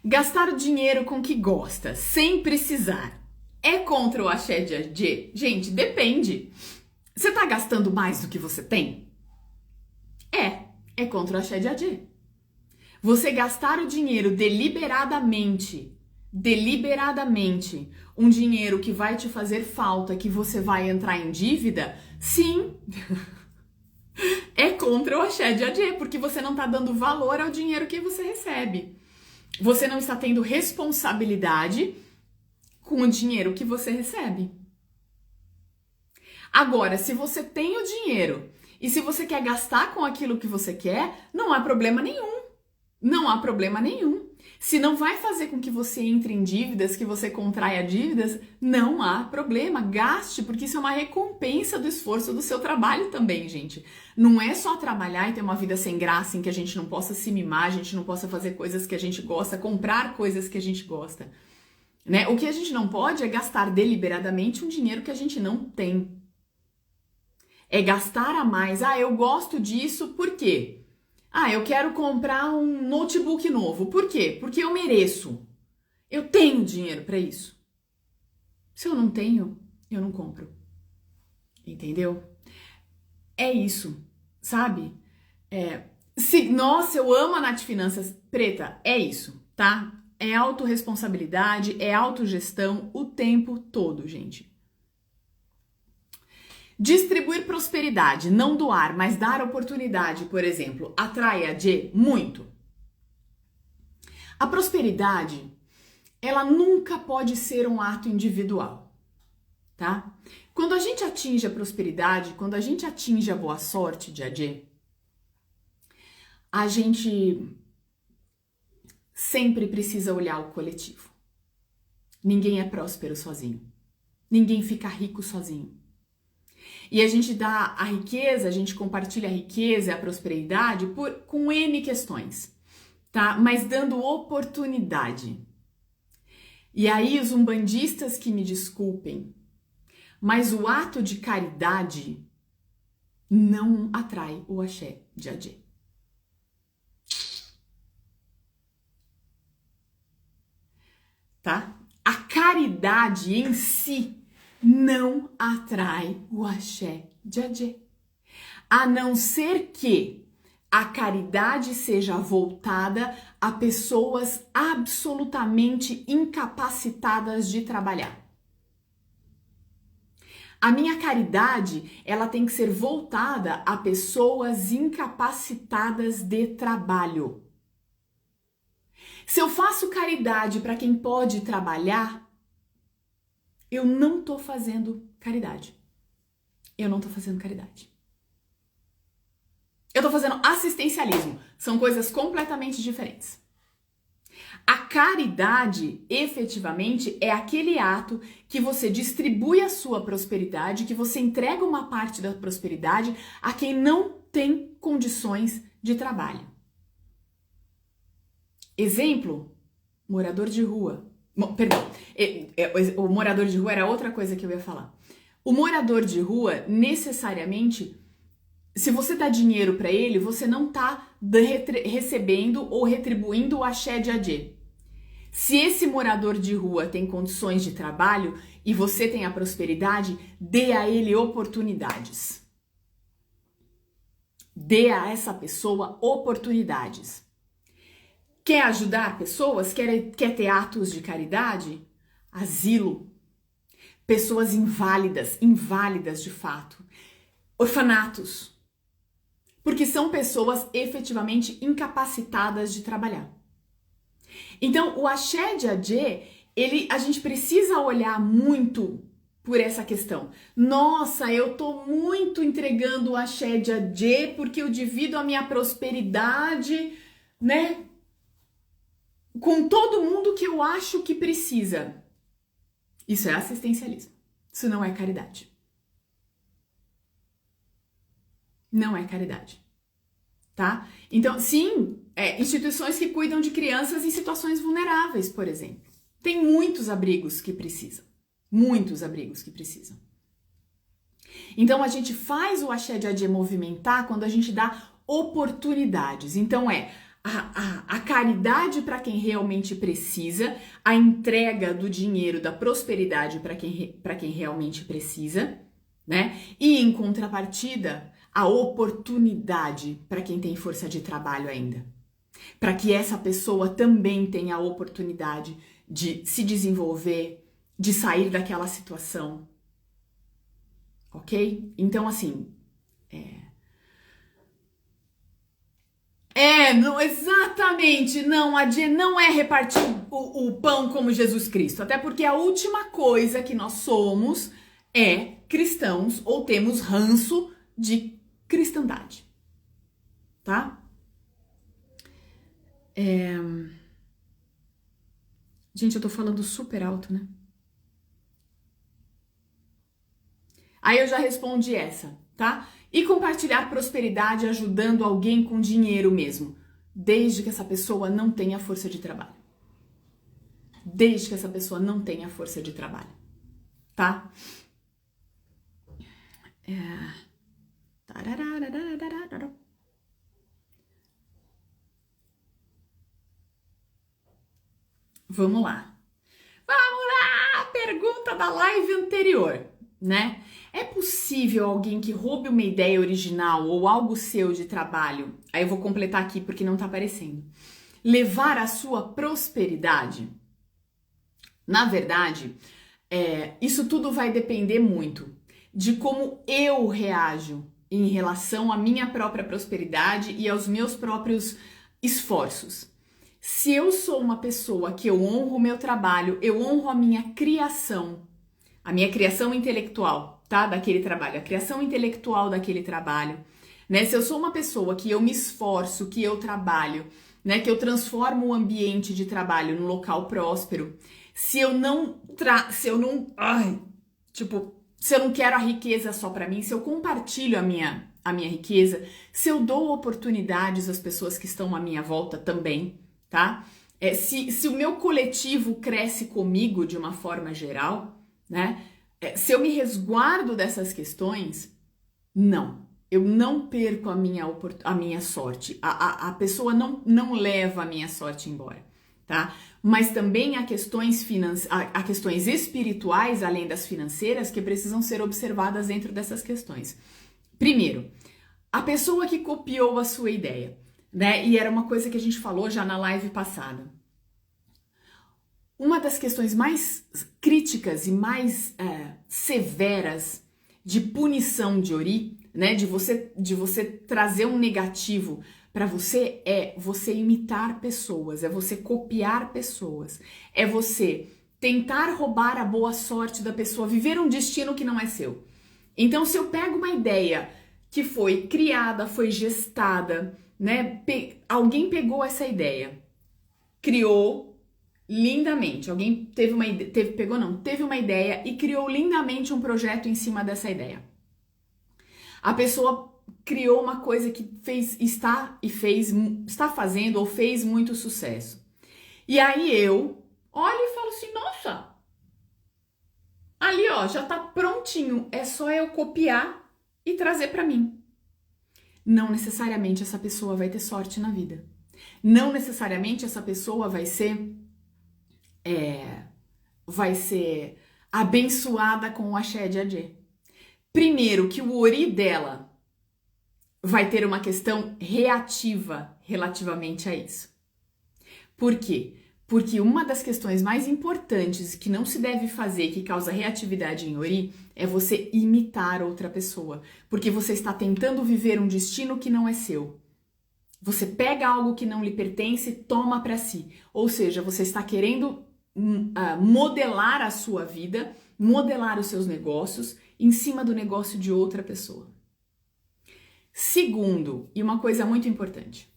Gastar o dinheiro com o que gosta, sem precisar, é contra o axé dia a dia? Gente, depende. Você tá gastando mais do que você tem? É contra o axé dia a dia. Você gastar o dinheiro deliberadamente, um dinheiro que vai te fazer falta, que você vai entrar em dívida, sim, é contra o axé dia a dia, porque você não tá dando valor ao dinheiro que você recebe. Você não está tendo responsabilidade com o dinheiro que você recebe. Agora, se você tem o dinheiro e se você quer gastar com aquilo que você quer, não há problema nenhum. Não há problema nenhum. Se não vai fazer com que você entre em dívidas, que você contraia dívidas, não há problema. Gaste, porque isso é uma recompensa do esforço do seu trabalho também, gente. Não é só trabalhar e ter uma vida sem graça, em que a gente não possa se mimar, a gente não possa fazer coisas que a gente gosta, comprar coisas que a gente gosta, né? O que a gente não pode é gastar deliberadamente um dinheiro que a gente não tem. É gastar a mais. Eu gosto disso, por quê? Eu quero comprar um notebook novo. Por quê? Porque eu mereço. Eu tenho dinheiro para isso. Se eu não tenho, eu não compro. Entendeu? É isso, sabe? Nossa, eu amo a Nath Finanças. Preta, é isso, tá? É autorresponsabilidade, é autogestão o tempo todo, gente. Distribuir prosperidade, não doar, mas dar oportunidade, por exemplo, atrai a Jê muito. A prosperidade, ela nunca pode ser um ato individual, tá? Quando a gente atinge a prosperidade, quando a gente atinge a boa sorte de Jê, a gente sempre precisa olhar o coletivo. Ninguém é próspero sozinho. Ninguém fica rico sozinho. E a gente dá a riqueza, a gente compartilha a riqueza e a prosperidade com N questões, tá? Mas dando oportunidade. E aí os umbandistas que me desculpem, mas o ato de caridade não atrai o axé dia a dia. Tá? A caridade em si não atrai o axé dia a dia. A não ser que a caridade seja voltada a pessoas absolutamente incapacitadas de trabalhar. A minha caridade, ela tem que ser voltada a pessoas incapacitadas de trabalho. Se eu faço caridade para quem pode trabalhar, eu não tô fazendo caridade. Eu não tô fazendo caridade. Eu tô fazendo assistencialismo. São coisas completamente diferentes. A caridade, efetivamente, é aquele ato que você distribui a sua prosperidade, que você entrega uma parte da prosperidade a quem não tem condições de trabalho. Exemplo, morador de rua. Perdão, o morador de rua era outra coisa que eu ia falar. O morador de rua, necessariamente, se você dá dinheiro para ele, você não está recebendo ou retribuindo o axé de Adê. Se esse morador de rua tem condições de trabalho e você tem a prosperidade, dê a ele oportunidades. Dê a essa pessoa oportunidades. Quer ajudar pessoas? Quer ter atos de caridade? Asilo. Pessoas inválidas de fato. Orfanatos. Porque são pessoas efetivamente incapacitadas de trabalhar. Então, o axé de Adê, a gente precisa olhar muito por essa questão. Nossa, eu tô muito entregando o axé de Adê porque eu divido a minha prosperidade, né? Com todo mundo que eu acho que precisa. Isso é assistencialismo. Isso não é caridade. Não é caridade. Tá? Então, sim, instituições que cuidam de crianças em situações vulneráveis, por exemplo. Tem muitos abrigos que precisam. Muitos abrigos que precisam. Então, a gente faz o axé de Adê movimentar quando a gente dá oportunidades. Então, a caridade para quem realmente precisa, a entrega do dinheiro, da prosperidade para quem realmente precisa, né? E em contrapartida, a oportunidade para quem tem força de trabalho ainda. Para que essa pessoa também tenha a oportunidade de se desenvolver, de sair daquela situação. Ok? Então, assim, não, exatamente, não, Adê não é repartir o pão como Jesus Cristo, até porque a última coisa que nós somos é cristãos ou temos ranço de cristandade, tá? Gente, eu tô falando super alto, né? Aí eu já respondi essa, tá? E compartilhar prosperidade ajudando alguém com dinheiro mesmo, desde que essa pessoa não tenha força de trabalho. Desde que essa pessoa não tenha força de trabalho, tá? Vamos lá. Vamos lá! Pergunta da live anterior, né? É possível alguém que roube uma ideia original ou algo seu de trabalho, aí eu vou completar aqui porque não tá aparecendo, levar a sua prosperidade? Na verdade, isso tudo vai depender muito de como eu reajo em relação à minha própria prosperidade e aos meus próprios esforços. Se eu sou uma pessoa que eu honro o meu trabalho, eu honro a minha criação intelectual, tá? Daquele trabalho, a criação intelectual daquele trabalho, né? Se eu sou uma pessoa que eu me esforço, que eu trabalho, né? Que eu transformo o ambiente de trabalho num local próspero, se eu não quero a riqueza só para mim, se eu compartilho a minha riqueza, se eu dou oportunidades às pessoas que estão à minha volta também, tá? Se o meu coletivo cresce comigo de uma forma geral, né? Se eu me resguardo dessas questões, eu não perco a minha sorte. A pessoa não leva a minha sorte embora, tá? Mas também há questões espirituais, além das financeiras, que precisam ser observadas dentro dessas questões. Primeiro, a pessoa que copiou a sua ideia, né? E era uma coisa que a gente falou já na live passada. Uma das questões mais críticas e mais severas de punição de Ori, né? De você trazer um negativo para você, é você imitar pessoas, é você copiar pessoas, é você tentar roubar a boa sorte da pessoa, viver um destino que não é seu. Então, se eu pego uma ideia que foi criada, foi gestada, né? Alguém pegou essa ideia, criou, lindamente. Alguém teve uma ideia, teve uma ideia e criou lindamente um projeto em cima dessa ideia. A pessoa criou uma coisa que está fazendo ou fez muito sucesso. E aí eu olho e falo assim, nossa, ali ó, já tá prontinho, é só eu copiar e trazer para mim. Não necessariamente essa pessoa vai ter sorte na vida. Não necessariamente essa pessoa vai ser abençoada com o axé de Adê. Primeiro, que o ori dela vai ter uma questão reativa relativamente a isso. Por quê? Porque uma das questões mais importantes que não se deve fazer, que causa reatividade em ori, é você imitar outra pessoa. Porque você está tentando viver um destino que não é seu. Você pega algo que não lhe pertence e toma para si. Ou seja, você está querendo modelar a sua vida, modelar os seus negócios em cima do negócio de outra pessoa. Segundo, e uma coisa muito importante,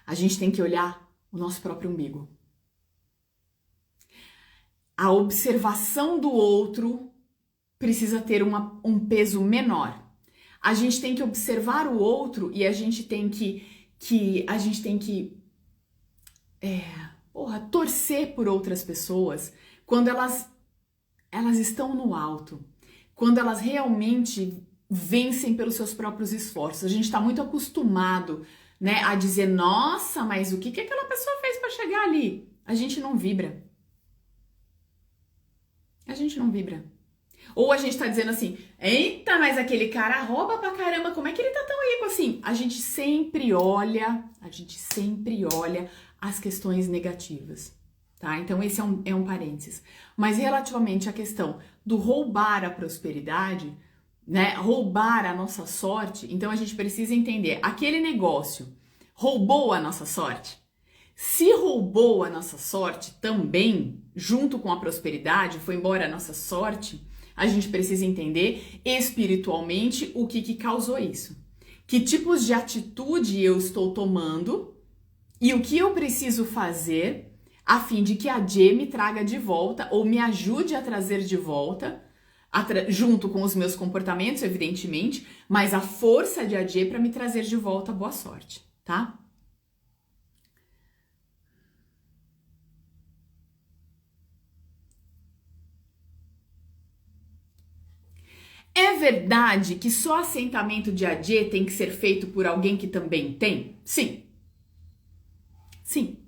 a gente tem que olhar o nosso próprio umbigo. A observação do outro precisa ter um peso menor. A gente tem que observar o outro e a gente tem que torcer por outras pessoas quando elas estão no alto, quando elas realmente vencem pelos seus próprios esforços. A gente está muito acostumado, né, a dizer, nossa, mas o que aquela pessoa fez para chegar ali? A gente não vibra. A gente não vibra. Ou a gente tá dizendo assim, eita, mas aquele cara rouba pra caramba, como é que ele tá tão rico assim? A gente sempre olha as questões negativas, tá? Então esse é um parênteses. Mas relativamente à questão do roubar a prosperidade, né, roubar a nossa sorte, então a gente precisa entender, aquele negócio roubou a nossa sorte? Se roubou a nossa sorte também, junto com a prosperidade, foi embora a nossa sorte, a gente precisa entender espiritualmente o que causou isso. Que tipos de atitude eu estou tomando e o que eu preciso fazer a fim de que a Adê me traga de volta ou me ajude a trazer de volta, junto com os meus comportamentos, evidentemente, mas a força de Adê para me trazer de volta boa sorte, tá? É verdade que só assentamento de Adê tem que ser feito por alguém que também tem? Sim. Sim.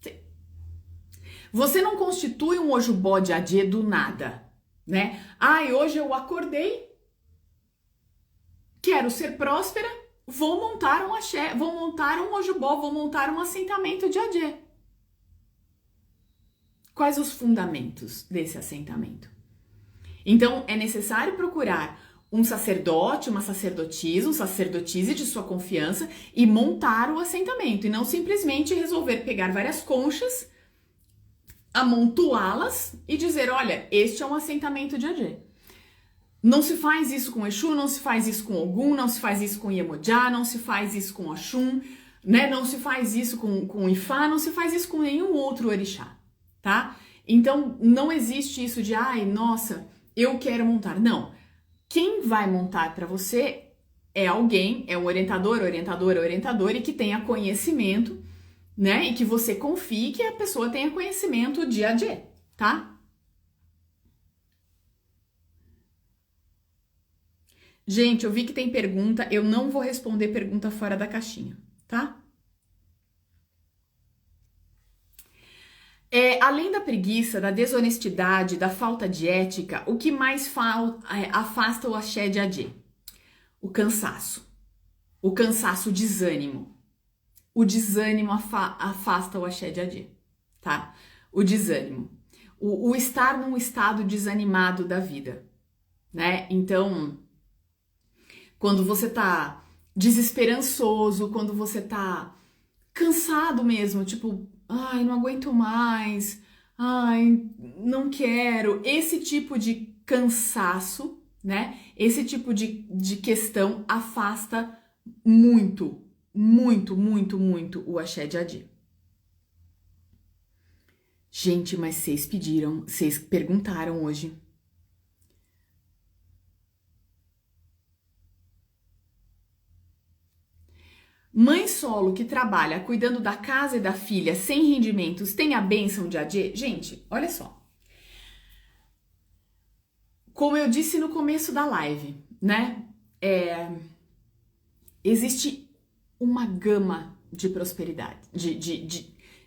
Sim. Você não constitui um ojubó de Adê do nada, né? Ai, hoje eu acordei, quero ser próspera, vou montar um axé, vou montar um ojubó, vou montar um assentamento de Adê. Quais os fundamentos desse assentamento? Então, é necessário procurar um sacerdote, uma sacerdotisa, um sacerdotise de sua confiança e montar o assentamento. E não simplesmente resolver pegar várias conchas, amontoá-las e dizer, olha, este é um assentamento de Adê. Não se faz isso com Exu, não se faz isso com Ogum, não se faz isso com Iemoja, não se faz isso com Oxum, né? Não se faz isso com Ifá, não se faz isso com nenhum outro orixá, tá? Então, não existe isso de, ai, nossa, eu quero montar. Não. Quem vai montar para você é alguém, é um orientador, orientadora, e que tenha conhecimento, né? E que você confie que a pessoa tenha conhecimento de Adê, tá? Gente, eu vi que tem pergunta, eu não vou responder pergunta fora da caixinha, tá? Além da preguiça, da desonestidade, da falta de ética, o que mais afasta o axé de Adê? O cansaço. O cansaço, o desânimo. O desânimo afasta o axé de Adê, tá? O desânimo. O estar num estado desanimado da vida, né? Então, quando você tá desesperançoso, quando você tá cansado mesmo, tipo, ai, não aguento mais, ai, não quero. Esse tipo de cansaço, né? Esse tipo de questão afasta muito o axé de Adê. Gente, mas vocês perguntaram hoje. Mãe solo que trabalha cuidando da casa e da filha sem rendimentos tem a bênção de AD? Gente, olha só. Como eu disse no começo da live, né? Existe uma gama de prosperidade,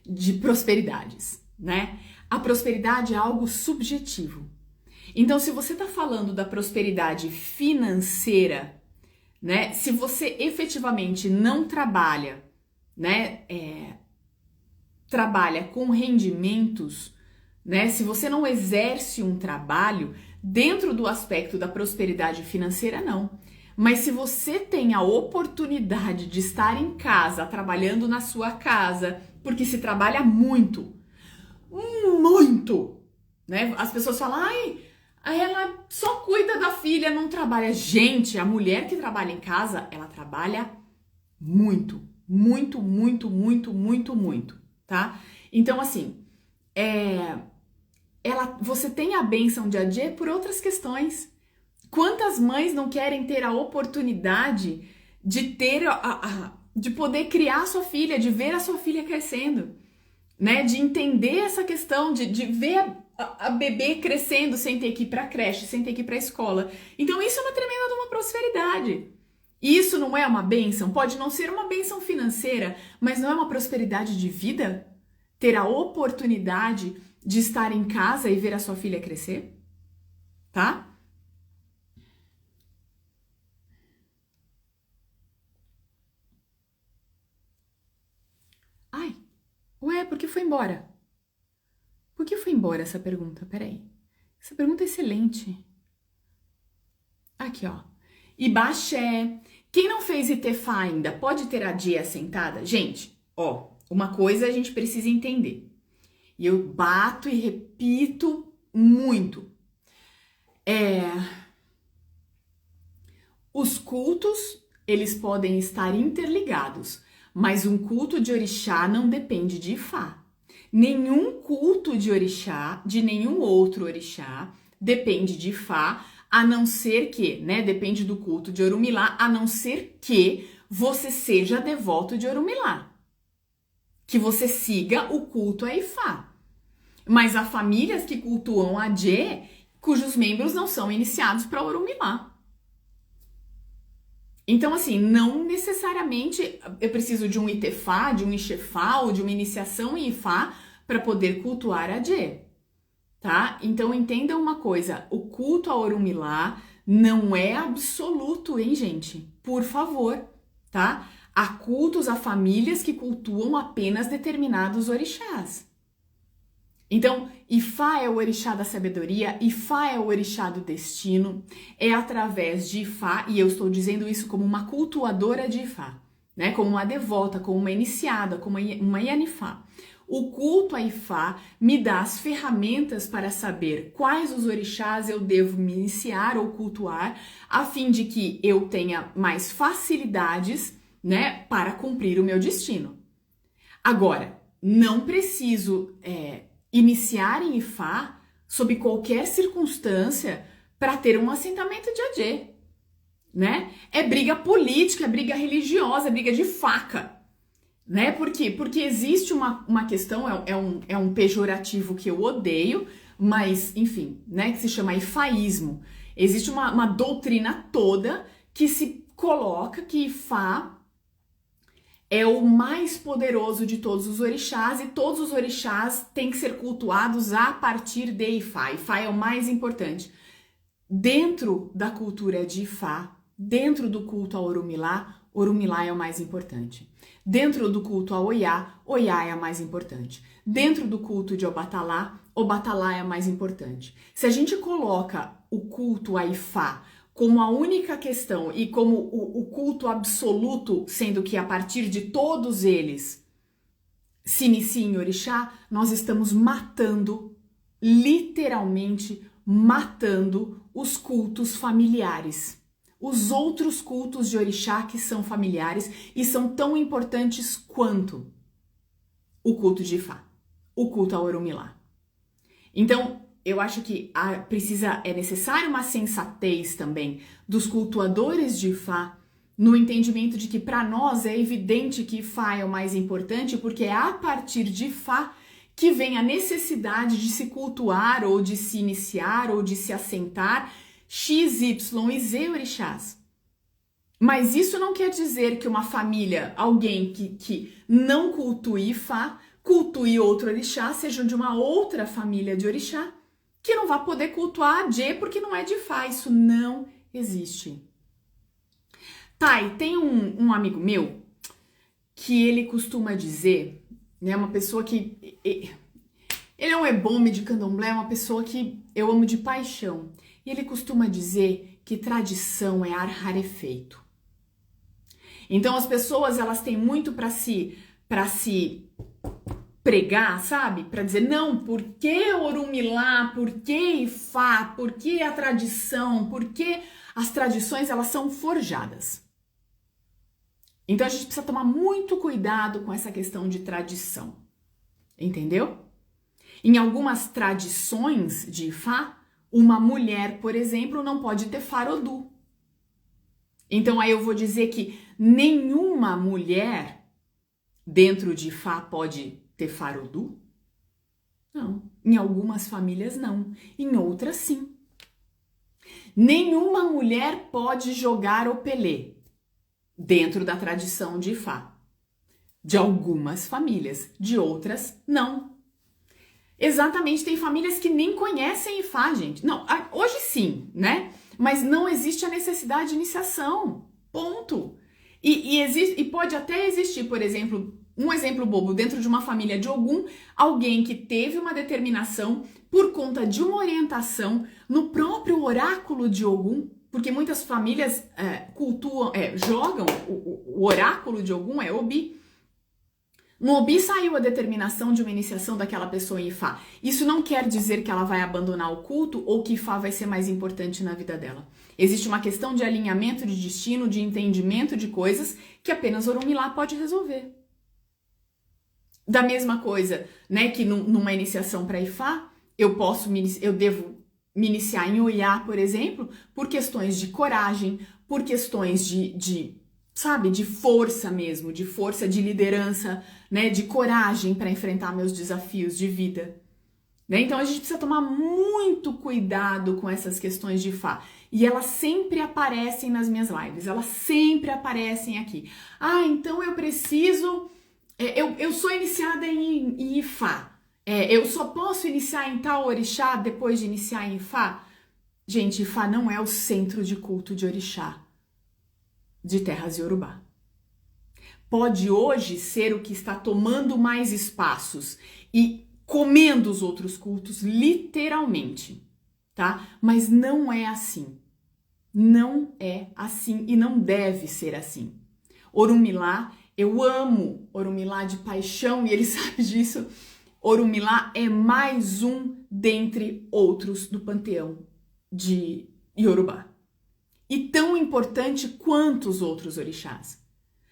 de prosperidades, né? A prosperidade é algo subjetivo. Então, se você está falando da prosperidade financeira, né? Se você efetivamente não trabalha, né? Trabalha com rendimentos, né? Se você não exerce um trabalho dentro do aspecto da prosperidade financeira, não. Mas se você tem a oportunidade de estar em casa, trabalhando na sua casa, porque se trabalha muito, né? As pessoas falam, ai, ela só cuida da filha, não trabalha. Gente, a mulher que trabalha em casa, ela trabalha muito, tá? Então, assim, você tem a bênção de AD por outras questões. Quantas mães não querem ter a oportunidade de ter de poder criar a sua filha, de ver a sua filha crescendo, né? De entender essa questão, de ver a bebê crescendo sem ter que ir para a creche, sem ter que ir para a escola. Então isso é uma tremenda de uma prosperidade. Isso não é uma bênção? Pode não ser uma bênção financeira, mas não é uma prosperidade de vida? Ter a oportunidade de estar em casa e ver a sua filha crescer? Tá? Ai, ué, por que foi embora? Por que foi embora essa pergunta? Peraí. Essa pergunta é excelente. Aqui, ó. Ibaxé. Quem não fez ITFA ainda pode ter a dia assentada? Gente, ó, uma coisa a gente precisa entender. E eu bato e repito muito. Os cultos, eles podem estar interligados, mas um culto de orixá não depende de Ifá. Nenhum culto de orixá, de nenhum outro orixá, depende de Ifá, a não ser que, né, depende do culto de Orumilá, a não ser que você seja devoto de Orumilá. Que você siga o culto a Ifá. Mas há famílias que cultuam a Dje, cujos membros não são iniciados para Orumilá. Então, assim, não necessariamente eu preciso de um Itefá, de um Ixefá ou de uma iniciação em Ifá para poder cultuar a Dje, tá? Então, entenda uma coisa, o culto a Orumilá não é absoluto, hein, gente? Por favor, tá? Há cultos a famílias que cultuam apenas determinados orixás. Então, Ifá é o orixá da sabedoria, Ifá é o orixá do destino, é através de Ifá, e eu estou dizendo isso como uma cultuadora de Ifá, né? Como uma devota, como uma iniciada, como uma Yanifá. O culto a Ifá me dá as ferramentas para saber quais os orixás eu devo me iniciar ou cultuar, a fim de que eu tenha mais facilidades, né, para cumprir o meu destino. Agora, não preciso iniciar em Ifá sob qualquer circunstância para ter um assentamento de Adjê, né? É briga política, é briga religiosa, é briga de faca, né? Por quê? Porque existe uma questão, é um pejorativo que eu odeio, mas, enfim, né? Que se chama ifaísmo. Existe uma doutrina toda que se coloca que Ifá é o mais poderoso de todos os orixás e todos os orixás têm que ser cultuados a partir de Ifá. Ifá é o mais importante. Dentro da cultura de Ifá, dentro do culto a Orumilá, Orumilá é o mais importante. Dentro do culto a Oyá, Oyá é a mais importante. Dentro do culto de Obatalá, Obatalá é a mais importante. Se a gente coloca o culto a Ifá como a única questão e como o culto absoluto, sendo que a partir de todos eles se inicia em orixá, nós estamos matando, literalmente matando os cultos familiares. Os outros cultos de orixá que são familiares e são tão importantes quanto o culto de Ifá, o culto a Orumilá. Então, eu acho que é necessário uma sensatez também dos cultuadores de Ifá, no entendimento de que para nós é evidente que Ifá é o mais importante, porque é a partir de Ifá que vem a necessidade de se cultuar, ou de se iniciar, ou de se assentar X, Y e Z orixás. Mas isso não quer dizer que uma família, alguém que não cultue Ifá, cultue outro orixá, seja de uma outra família de orixá, que não vai poder cultuar a Dje porque não é de Ifá. Isso não existe. Tá, e tem um amigo meu que ele costuma dizer, né, uma pessoa que... Ele é um ebome de candomblé, uma pessoa que eu amo de paixão. E ele costuma dizer que tradição é ar rarefeito. Então as pessoas, elas têm muito para se pregar, sabe? Para dizer, não, por que Orumilá, por que Ifá, por que a tradição, por que as tradições, elas são forjadas. Então a gente precisa tomar muito cuidado com essa questão de tradição, entendeu? Em algumas tradições de Ifá, uma mulher, por exemplo, não pode ter farodu. Então aí eu vou dizer que nenhuma mulher dentro de Ifá pode ter farodu? Não. Em algumas famílias não, em outras sim. Nenhuma mulher pode jogar opelê dentro da tradição de Ifá. De algumas famílias, de outras não. Exatamente, tem famílias que nem conhecem Ifá, gente. Não, hoje sim, né? Mas não existe a necessidade de iniciação, ponto. E pode até existir, por exemplo, um exemplo bobo, dentro de uma família de Ogum, alguém que teve uma determinação por conta de uma orientação no próprio oráculo de Ogum, porque muitas famílias jogam o oráculo de Ogum, é Obi. No Obi saiu a determinação de uma iniciação daquela pessoa em Ifá. Isso não quer dizer que ela vai abandonar o culto ou que Ifá vai ser mais importante na vida dela. Existe uma questão de alinhamento de destino, de entendimento de coisas que apenas Orumilá pode resolver. Da mesma coisa, né, que numa iniciação para Ifá, eu devo me iniciar em Oiá, por exemplo, por questões de coragem, por questões de força mesmo, de força de liderança, né, de coragem para enfrentar meus desafios de vida. Né? Então a gente precisa tomar muito cuidado com essas questões de Ifá. E elas sempre aparecem nas minhas lives, elas sempre aparecem aqui. Ah, então eu preciso... Eu sou iniciada em Ifá. Eu só posso iniciar em tal orixá depois de iniciar em Ifá? Gente, Ifá não é o centro de culto de orixá de terras Yorubá. Pode hoje ser o que está tomando mais espaços e comendo os outros cultos, literalmente, tá? Mas não é assim. Não é assim e não deve ser assim. Orumilá, eu amo Orumilá de paixão e ele sabe disso. Orumilá é mais um dentre outros do panteão de Yorubá. E tão importante quanto os outros orixás.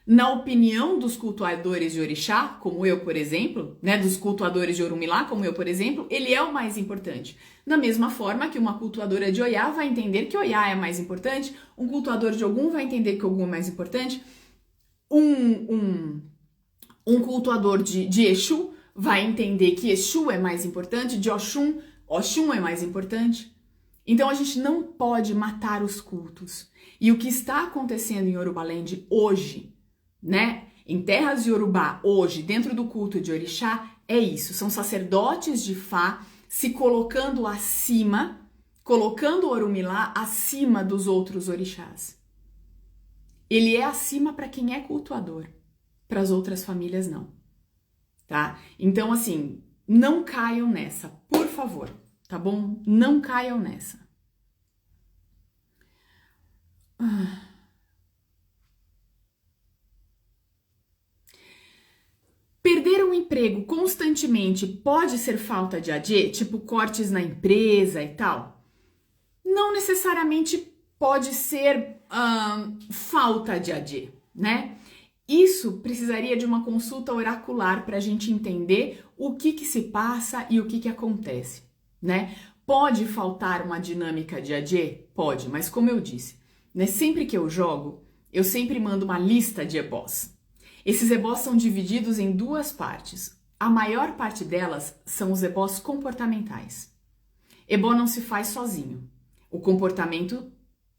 Na opinião dos cultuadores de orixá, como eu, por exemplo, né, dos cultuadores de Orumilá, como eu, por exemplo, ele é o mais importante. Da mesma forma que uma cultuadora de Oiá vai entender que Oiá é mais importante, um cultuador de Ogum vai entender que Ogum é mais importante, um cultuador de Exu vai entender que Exu é mais importante, de Oxum é mais importante. Então a gente não pode matar os cultos. E o que está acontecendo em Yorubaland hoje, né? Em terras Yorubá hoje, dentro do culto de orixá, é isso. São sacerdotes de Ifá se colocando acima, colocando Orumilá acima dos outros orixás. Ele é acima para quem é cultuador, para as outras famílias não, tá? Então assim, não caiam nessa, por favor. Tá bom? Não caiam nessa. Perder um emprego constantemente pode ser falta de Adje, tipo cortes na empresa e tal? Não necessariamente pode ser falta de Adje, né? Isso precisaria de uma consulta oracular para a gente entender o que se passa e o que acontece. né? Pode faltar uma dinâmica de AD? Pode, mas como eu disse, né, sempre que eu jogo, eu sempre mando uma lista de ebós. Esses ebós são divididos em duas partes. A maior parte delas são os ebós comportamentais. Ebó não se faz sozinho. O comportamento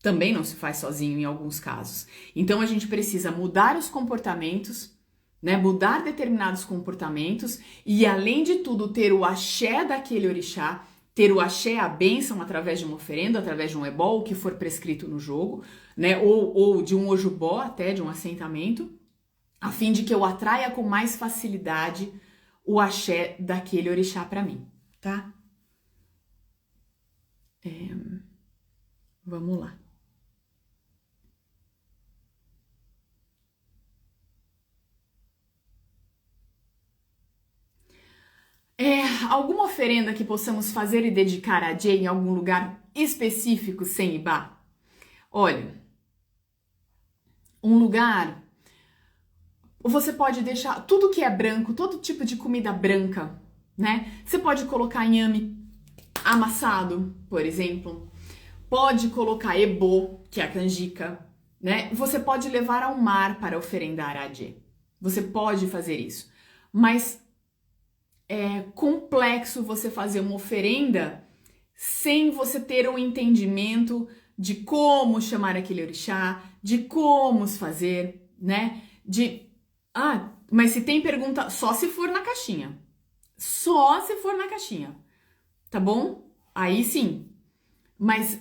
também não se faz sozinho em alguns casos. Então a gente precisa mudar os comportamentos, né? Mudar determinados comportamentos e, além de tudo, ter o axé daquele orixá, ter o axé, a bênção, através de uma oferenda, através de um ebó, o que for prescrito no jogo, né? Ou de um ojubó, até de um assentamento, a fim de que eu atraia com mais facilidade o axé daquele orixá para mim, tá? Vamos lá. Alguma oferenda que possamos fazer e dedicar a Jay em algum lugar específico sem Ibá? Olha, um lugar... Você pode deixar tudo que é branco, todo tipo de comida branca, né? Você pode colocar inhame amassado, por exemplo. Pode colocar ebô, que é a canjica, né? Você pode levar ao mar para oferendar a Jay. Você pode fazer isso. Mas é complexo você fazer uma oferenda sem você ter um entendimento de como chamar aquele orixá, de como se fazer, né? Mas se tem pergunta, só se for na caixinha. Só se for na caixinha, tá bom? Aí sim. Mas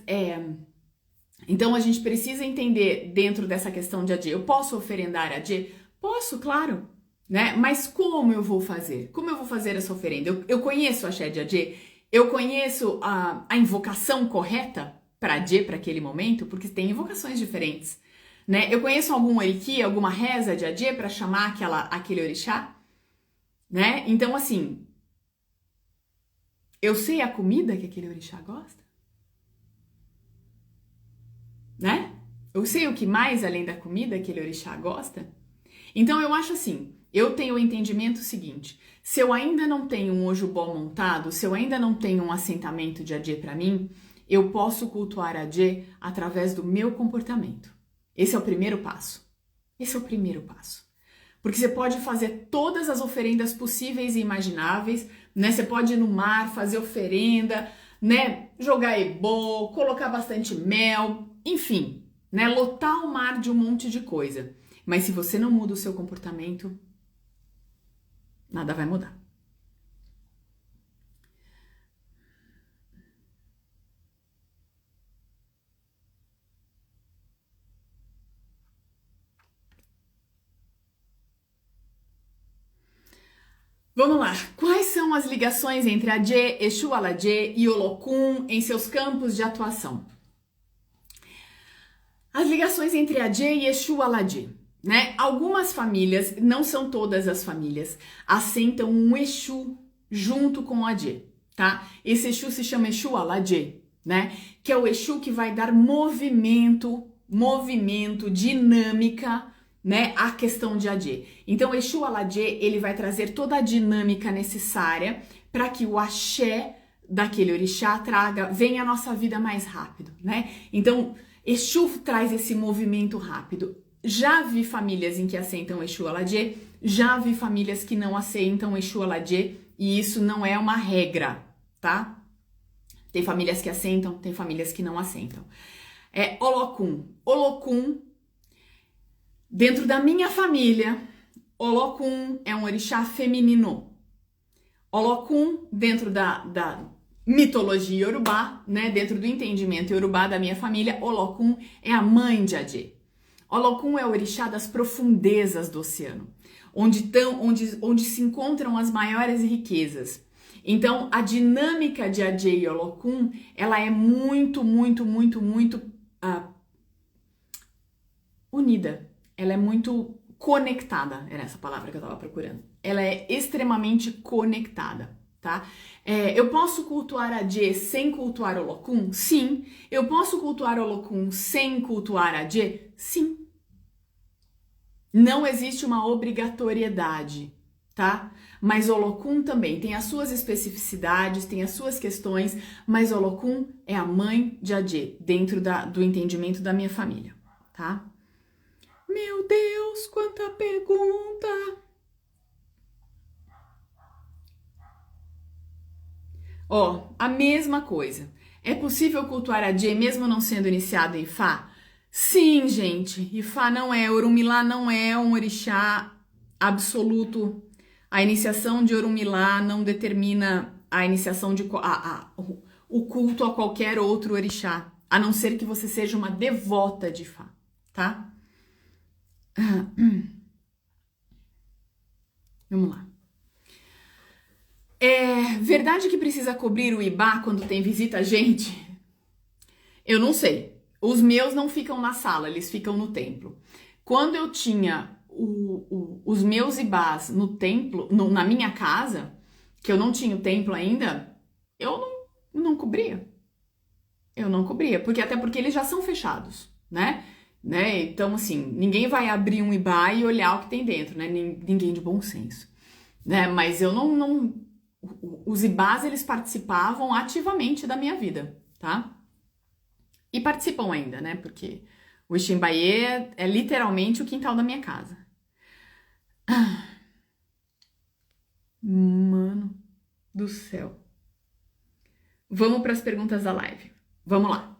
então a gente precisa entender dentro dessa questão de AD. Eu posso oferendar AD? Posso, claro. Né? Mas como eu vou fazer? Como eu vou fazer essa oferenda? Eu conheço a axé de AD? Eu conheço a invocação correta para AD, para aquele momento? Porque tem invocações diferentes. Né? Eu conheço algum oriki, alguma reza de AD para chamar aquele orixá? Né? Então, assim, eu sei a comida que aquele orixá gosta? Né? Eu sei o que mais, além da comida, aquele orixá gosta? Então, eu acho assim, eu tenho o entendimento seguinte, se eu ainda não tenho um ojubó montado, se eu ainda não tenho um assentamento de AD para mim, eu posso cultuar AD através do meu comportamento. Esse é o primeiro passo. Esse é o primeiro passo. Porque você pode fazer todas as oferendas possíveis e imagináveis, né? Você pode ir no mar, fazer oferenda, né? Jogar ebô, colocar bastante mel, enfim, né? Lotar o mar de um monte de coisa. Mas se você não muda o seu comportamento, nada vai mudar. Vamos lá. Quais são as ligações entre AD, Exu Aladê e Olokun em seus campos de atuação? As ligações entre AD e Exu Aladê, né? Algumas famílias, não são todas as famílias, assentam um Exu junto com o AD, tá? Esse Exu se chama Exu Aladê, né? Que é o Exu que vai dar movimento, dinâmica, né, a questão de AD. Então, o Exu Aladê, ele vai trazer toda a dinâmica necessária para que o axé daquele orixá venha à nossa vida mais rápido, né? Então, Exu traz esse movimento rápido. Já vi famílias em que assentam Exu Aladê, já vi famílias que não assentam Exu Aladê, e isso não é uma regra, tá? Tem famílias que assentam, tem famílias que não assentam. Olokun. Olokun, dentro da minha família, Olokun é um orixá feminino. Olokun, dentro da mitologia Yorubá, né, dentro do entendimento Yorubá da minha família, Olokun é a mãe de AD. Olokun é o orixá das profundezas do oceano, onde se encontram as maiores riquezas. Então, a dinâmica de AD e Olokun, ela é muito unida. Ela é muito conectada, era essa palavra que eu estava procurando. Ela é extremamente conectada, tá? Eu posso cultuar AD sem cultuar Olokun? Sim. Eu posso cultuar Olokun sem cultuar AD? Sim. Não existe uma obrigatoriedade, tá? Mas Olokun também tem as suas especificidades, tem as suas questões, mas Olokun é a mãe de Adje, dentro do entendimento da minha família, tá? Meu Deus, quanta pergunta! Ó, a mesma coisa. É possível cultuar Adje mesmo não sendo iniciado em Ifá? Sim, gente. Ifá não é, Orunmilá não é um orixá absoluto. A iniciação de Orunmilá não determina a iniciação de o culto a qualquer outro orixá, a não ser que você seja uma devota de Ifá, tá? Vamos lá. É verdade que precisa cobrir o ibá quando tem visita gente? Eu não sei. Os meus não ficam na sala, eles ficam no templo. Quando eu tinha os meus ibás no templo, na minha casa, que eu não tinha o templo ainda, eu não cobria. Eu não cobria, até porque eles já são fechados, né? Então, assim, ninguém vai abrir um ibá e olhar o que tem dentro, né? Ninguém de bom senso, né? Mas eu os ibás, eles participavam ativamente da minha vida, tá? E participam ainda, né? Porque o Iximbaê é literalmente o quintal da minha casa. Mano do céu. Vamos para as perguntas da live. Vamos lá.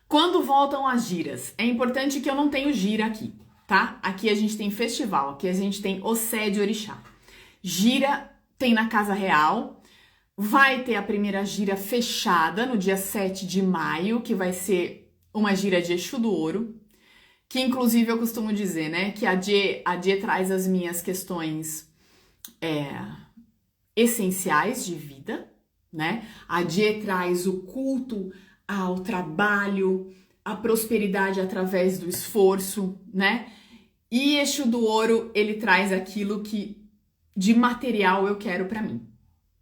Quando voltam as giras? É importante que eu não tenho gira aqui, tá? Aqui a gente tem festival, aqui a gente tem Ossé de Orixá. Gira tem na Casa Real. Vai ter a primeira gira fechada no dia 7 de maio, que vai ser uma gira de Exu do Ouro, que inclusive eu costumo dizer, né, que a Dje traz as minhas questões essenciais de vida, né? A Dje traz o culto ao trabalho, a prosperidade através do esforço, né? E Exu do Ouro, ele traz aquilo que de material eu quero pra mim,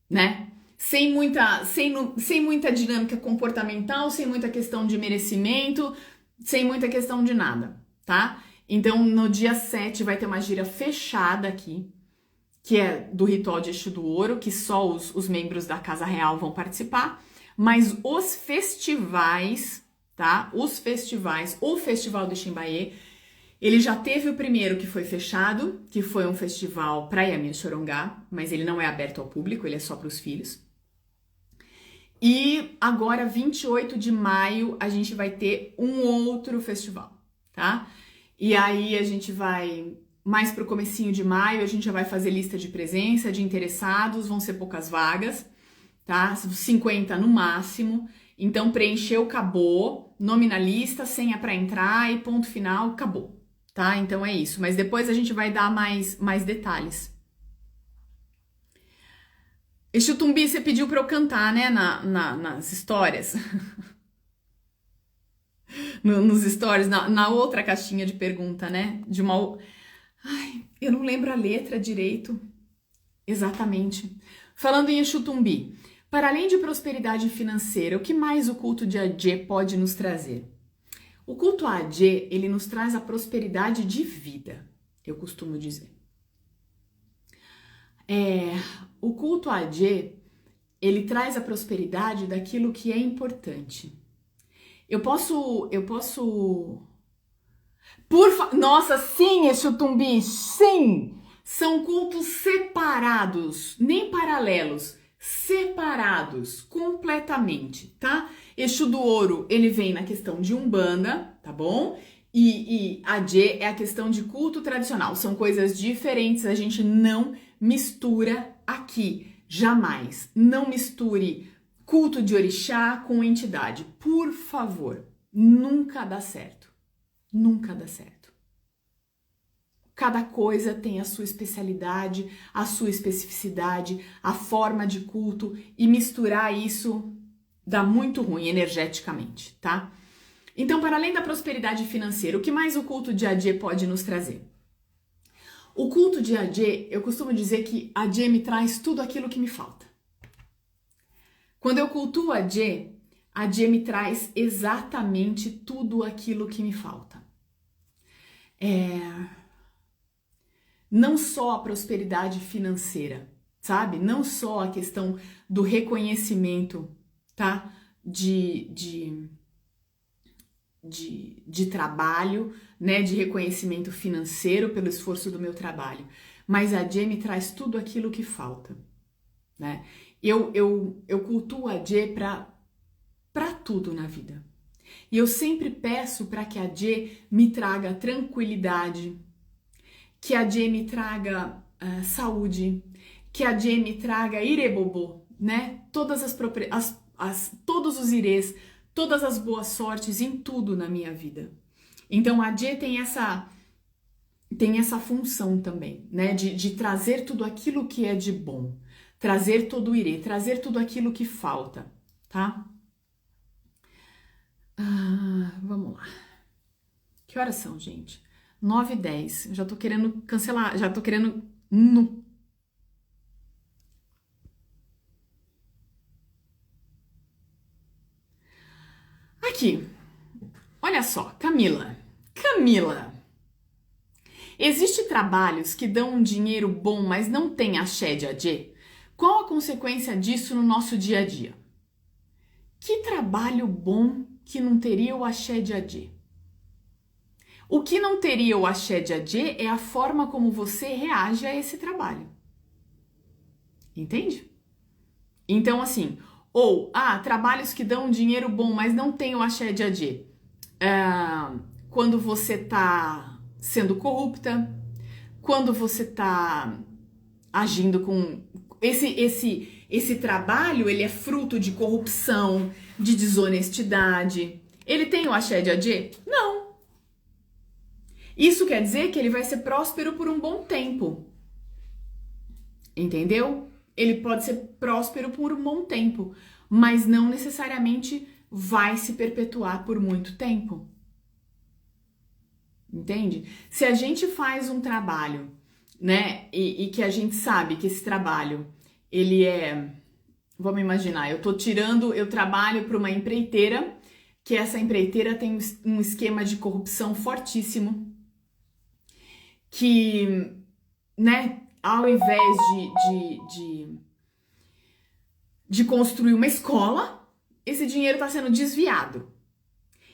né? Sem muita dinâmica comportamental, sem muita questão de merecimento, sem muita questão de nada, tá? Então, no dia 7 vai ter uma gira fechada aqui, que é do ritual de Exu do Ouro, que só os membros da Casa Real vão participar, mas os festivais, tá? Os festivais, o Festival do Iximbaê, ele já teve o primeiro que foi fechado, que foi um festival pra Yamin Chorongá, mas ele não é aberto ao público, ele é só para os filhos. E agora, 28 de maio, a gente vai ter um outro festival, tá? E aí a gente vai, mais pro comecinho de maio, a gente já vai fazer lista de presença, de interessados, vão ser poucas vagas, tá? 50 no máximo. Então, preencheu, acabou, nome na lista, senha pra entrar e ponto final, acabou, tá? Então é isso, mas depois a gente vai dar mais detalhes. Exu Tumbi, você pediu pra eu cantar, né, nas histórias. Nos stories, na outra caixinha de pergunta, né? Ai, eu não lembro a letra direito. Exatamente. Falando em Exu Tumbi, para além de prosperidade financeira, o que mais o culto de Adje pode nos trazer? O culto a Adje, ele nos traz a prosperidade de vida, eu costumo dizer. O culto a Adje, ele traz a prosperidade daquilo que é importante. Eu posso... Nossa, sim, Exu Tumbi, sim! São cultos separados, nem paralelos, separados completamente, tá? Exu do Ouro, ele vem na questão de Umbanda, tá bom? E Adje é a questão de culto tradicional, são coisas diferentes, a gente não mistura aqui, jamais. Não misture culto de orixá com entidade, por favor, nunca dá certo, nunca dá certo. Cada coisa tem a sua especialidade, a sua especificidade, a forma de culto, e misturar isso dá muito ruim energeticamente, tá? Então, para além da prosperidade financeira, o que mais o culto de Adje pode nos trazer? O culto de Adje, eu costumo dizer que Adje me traz tudo aquilo que me falta. Quando eu cultuo Adje, Adje me traz exatamente tudo aquilo que me falta. não só a prosperidade financeira, sabe? Não só a questão do reconhecimento, tá? De trabalho, né? De reconhecimento financeiro pelo esforço do meu trabalho. Mas a Jê me traz tudo aquilo que falta, né? Eu cultuo a Jê para tudo na vida. E eu sempre peço para que a Jê me traga tranquilidade, que a Jê me traga saúde, que a Jê me traga irebobô, né? Todos os irês, todas as boas sortes em tudo na minha vida. Então a Jê tem essa função também, né? De trazer tudo aquilo que é de bom, trazer todo o irê, trazer tudo aquilo que falta, tá? Vamos lá. Que horas são, gente? 9h10. Já tô querendo cancelar, já tô querendo... Aqui. Olha só, Camila. Existem trabalhos que dão um dinheiro bom, mas não tem axé de Adê? Qual a consequência disso no nosso dia a dia? Que trabalho bom que não teria o axé de Adê? O que não teria o axé de Adê é a forma como você reage a esse trabalho. Entende? Então, assim, trabalhos que dão um dinheiro bom, mas não tem o axé de Adê. Quando você tá sendo corrupta, quando você tá agindo com... Esse trabalho, ele é fruto de corrupção, de desonestidade. Ele tem o axé de Adê? Não. Isso quer dizer que ele vai ser próspero por um bom tempo. Entendeu? Ele pode ser próspero por um bom tempo, mas não necessariamente vai se perpetuar por muito tempo. Entende? Se a gente faz um trabalho, né, e que a gente sabe que esse trabalho, ele é... Vamos imaginar, eu trabalho para uma empreiteira, que essa empreiteira tem um esquema de corrupção fortíssimo, que, né, ao invés de construir uma escola, esse dinheiro está sendo desviado.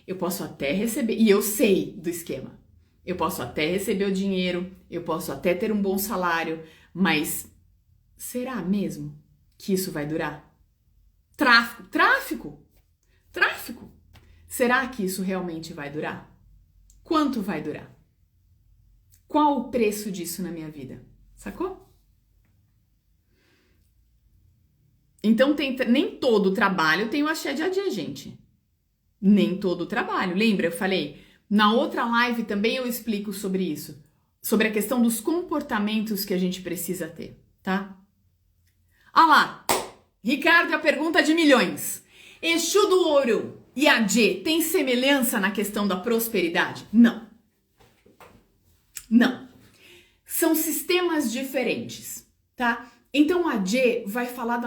Eu posso até receber, e eu sei do esquema, eu posso até receber o dinheiro, eu posso até ter um bom salário, mas será mesmo que isso vai durar? Tráfico. Será que isso realmente vai durar? Quanto vai durar? Qual o preço disso na minha vida? Sacou? Então, nem todo trabalho tem o axé de Adê, gente. Nem todo trabalho. Lembra? Eu falei, na outra live também eu explico sobre isso. Sobre a questão dos comportamentos que a gente precisa ter, tá? Lá! Ricardo, a pergunta de milhões. Exu do Ouro e Adê tem semelhança na questão da prosperidade? Não. São sistemas diferentes, tá? Então, a Adê vai falar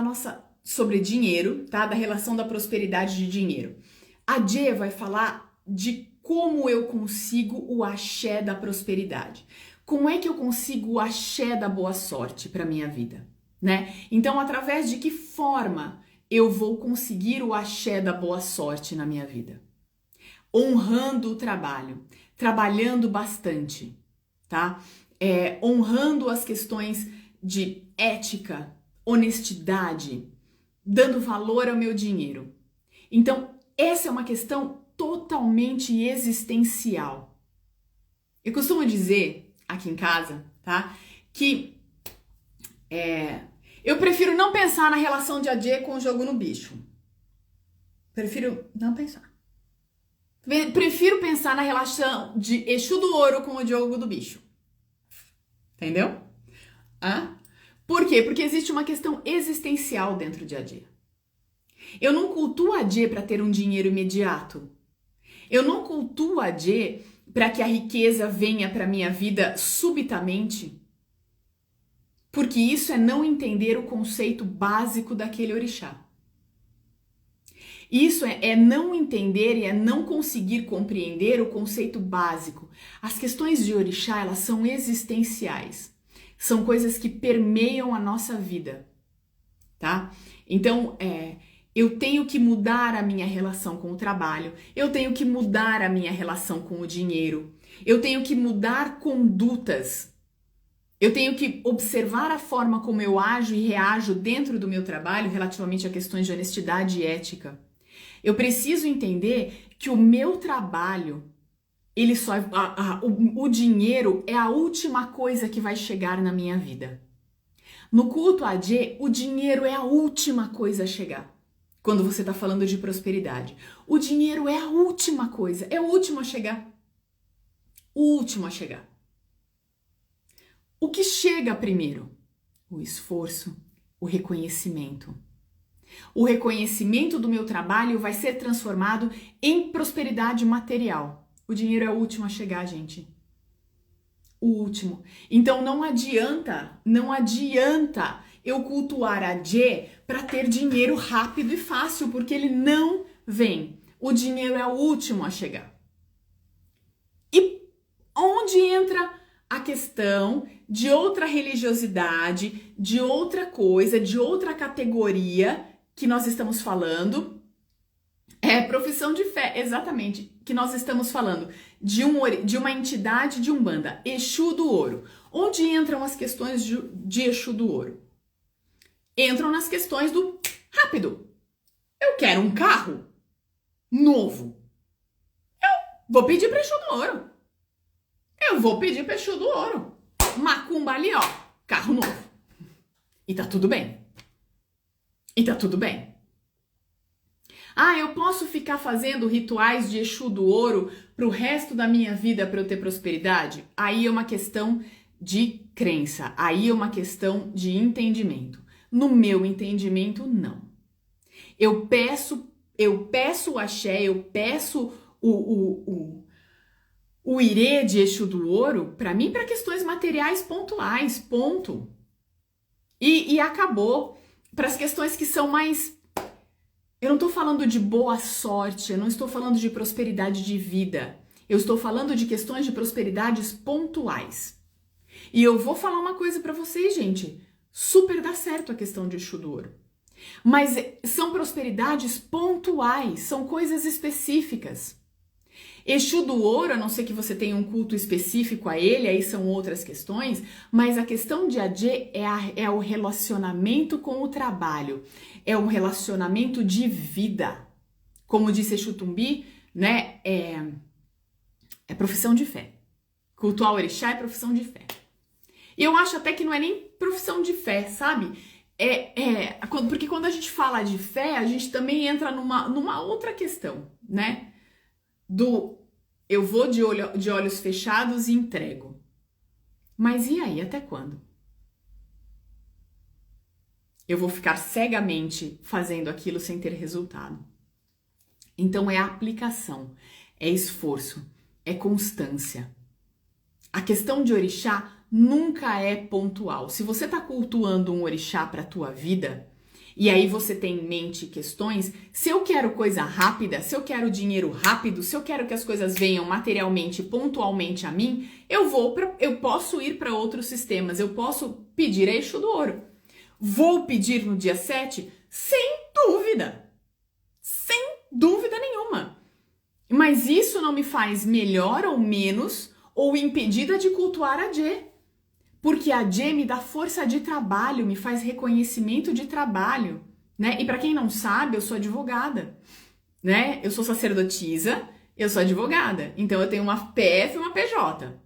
sobre dinheiro, tá? Da relação da prosperidade de dinheiro. A Adê vai falar de como eu consigo o axé da prosperidade. Como é que eu consigo o axé da boa sorte para minha vida, né? Então, através de que forma eu vou conseguir o axé da boa sorte na minha vida? Honrando o trabalho, trabalhando bastante, tá? Honrando as questões de ética, honestidade, dando valor ao meu dinheiro. Então, essa é uma questão totalmente existencial. Eu costumo dizer aqui em casa, tá? Que eu prefiro não pensar na relação de Adê com o jogo no bicho. Prefiro não pensar. Prefiro pensar na relação de Exu do Ouro com o jogo do bicho. Entendeu? Por quê? Porque existe uma questão existencial dentro de Adê. Eu não cultuo Adê para ter um dinheiro imediato. Eu não cultuo Adê para que a riqueza venha para minha vida subitamente. Porque isso é não entender o conceito básico daquele orixá. Isso é não entender e é não conseguir compreender o conceito básico. As questões de orixá, elas são existenciais. São coisas que permeiam a nossa vida, tá? Então, eu tenho que mudar a minha relação com o trabalho, eu tenho que mudar a minha relação com o dinheiro, eu tenho que mudar condutas, eu tenho que observar a forma como eu ajo e reajo dentro do meu trabalho relativamente a questões de honestidade e ética. Eu preciso entender que o meu trabalho, ele só o dinheiro é a última coisa que vai chegar na minha vida. No culto AD, o dinheiro é a última coisa a chegar. Quando você está falando de prosperidade, o dinheiro é a última coisa, é o último a chegar. O último a chegar. O que chega primeiro? O esforço, o reconhecimento. O reconhecimento do meu trabalho vai ser transformado em prosperidade material. O dinheiro é o último a chegar, gente. O último. Então não adianta eu cultuar a Jé para ter dinheiro rápido e fácil, porque ele não vem. O dinheiro é o último a chegar. E onde entra a questão de outra religiosidade, de outra coisa, de outra categoria que nós estamos falando? É profissão de fé, exatamente, que nós estamos falando de uma entidade de Umbanda, Exu do Ouro. Onde entram as questões de Exu do Ouro? Entram nas questões do rápido. Eu quero um carro novo. Eu vou pedir para Exu do Ouro. Eu vou pedir para Exu do Ouro. Macumba ali, ó, carro novo. E tá tudo bem. E tá tudo bem. Ah, eu posso ficar fazendo rituais de Exu do Ouro pro resto da minha vida para eu ter prosperidade? Aí é uma questão de crença, aí é uma questão de entendimento. No meu entendimento, não. Eu peço o axé, eu peço o irê de Exu do Ouro, para mim, para questões materiais pontuais, ponto. E acabou. Para as questões que são mais... Eu não estou falando de boa sorte, eu não estou falando de prosperidade de vida. Eu estou falando de questões de prosperidades pontuais. E eu vou falar uma coisa para vocês, gente. Super dá certo a questão de Exu do Ouro. Mas são prosperidades pontuais, são coisas específicas. Exu do Ouro, a não ser que você tenha um culto específico a ele, aí são outras questões, mas a questão de Adê é o relacionamento com o trabalho, é um relacionamento de vida. Como disse Exu Tumbi, né, é profissão de fé. Cultuar o orixá é profissão de fé. E eu acho até que não é nem profissão de fé, sabe? Porque quando a gente fala de fé, a gente também entra numa outra questão, né? Eu vou de olhos fechados e entrego. Mas e aí, até quando? Eu vou ficar cegamente fazendo aquilo sem ter resultado. Então é aplicação, é esforço, é constância. A questão de orixá nunca é pontual. Se você está cultuando um orixá para a tua vida, e aí você tem em mente questões, se eu quero coisa rápida, se eu quero dinheiro rápido, se eu quero que as coisas venham materialmente, pontualmente a mim, eu posso ir para outros sistemas, eu posso pedir a Exu do Ouro. Vou pedir no dia 7? Sem dúvida nenhuma. Mas isso não me faz melhor ou menos ou impedida de cultuar a Jé. Porque a Jé me dá força de trabalho, me faz reconhecimento de trabalho, né? E para quem não sabe, eu sou advogada, né? Eu sou sacerdotisa, eu sou advogada. Então eu tenho uma PF e uma PJ,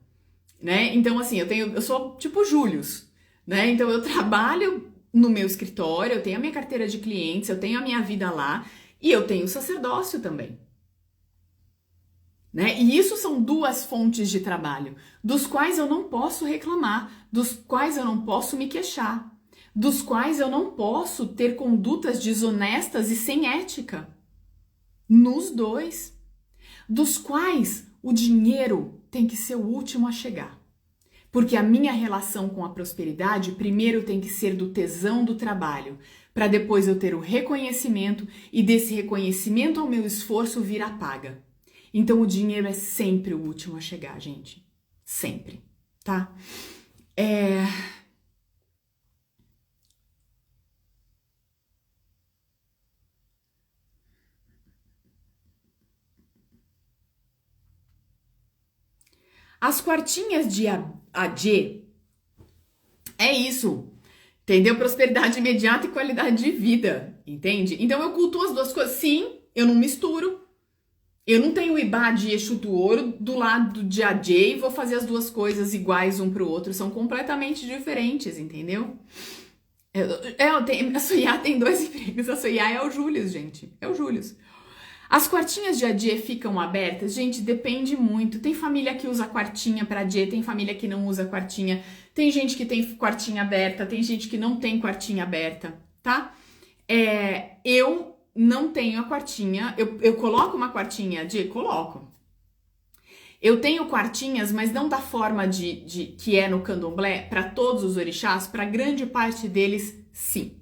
né? Então assim, eu sou tipo Július, né? Então eu trabalho no meu escritório, eu tenho a minha carteira de clientes, eu tenho a minha vida lá e eu tenho o sacerdócio também. Né? E isso são duas fontes de trabalho, dos quais eu não posso reclamar, dos quais eu não posso me queixar, dos quais eu não posso ter condutas desonestas e sem ética. Nos dois. Dos quais o dinheiro tem que ser o último a chegar. Porque a minha relação com a prosperidade primeiro tem que ser do tesão do trabalho, para depois eu ter o reconhecimento e desse reconhecimento ao meu esforço vir a paga. Então, o dinheiro é sempre o último a chegar, gente. Sempre, tá? As quartinhas de AD é isso, entendeu? Prosperidade imediata e qualidade de vida, entende? Então eu cultuo as duas coisas. Sim, eu não misturo. Eu não tenho o Ibá de Exu do Ouro do lado de AD e vou fazer as duas coisas iguais um pro outro. São completamente diferentes, entendeu? A Soiá tem 2 empregos. A Soiá é o Július, gente. É o Július. As quartinhas de AD ficam abertas? Gente, depende muito. Tem família que usa quartinha para AD, tem família que não usa quartinha. Tem gente que tem quartinha aberta, tem gente que não tem quartinha aberta, tá? Eu não tenho a quartinha. Eu coloco uma quartinha AD? Coloco. Eu tenho quartinhas, mas não da forma de que é no candomblé, para todos os orixás, para grande parte deles, sim,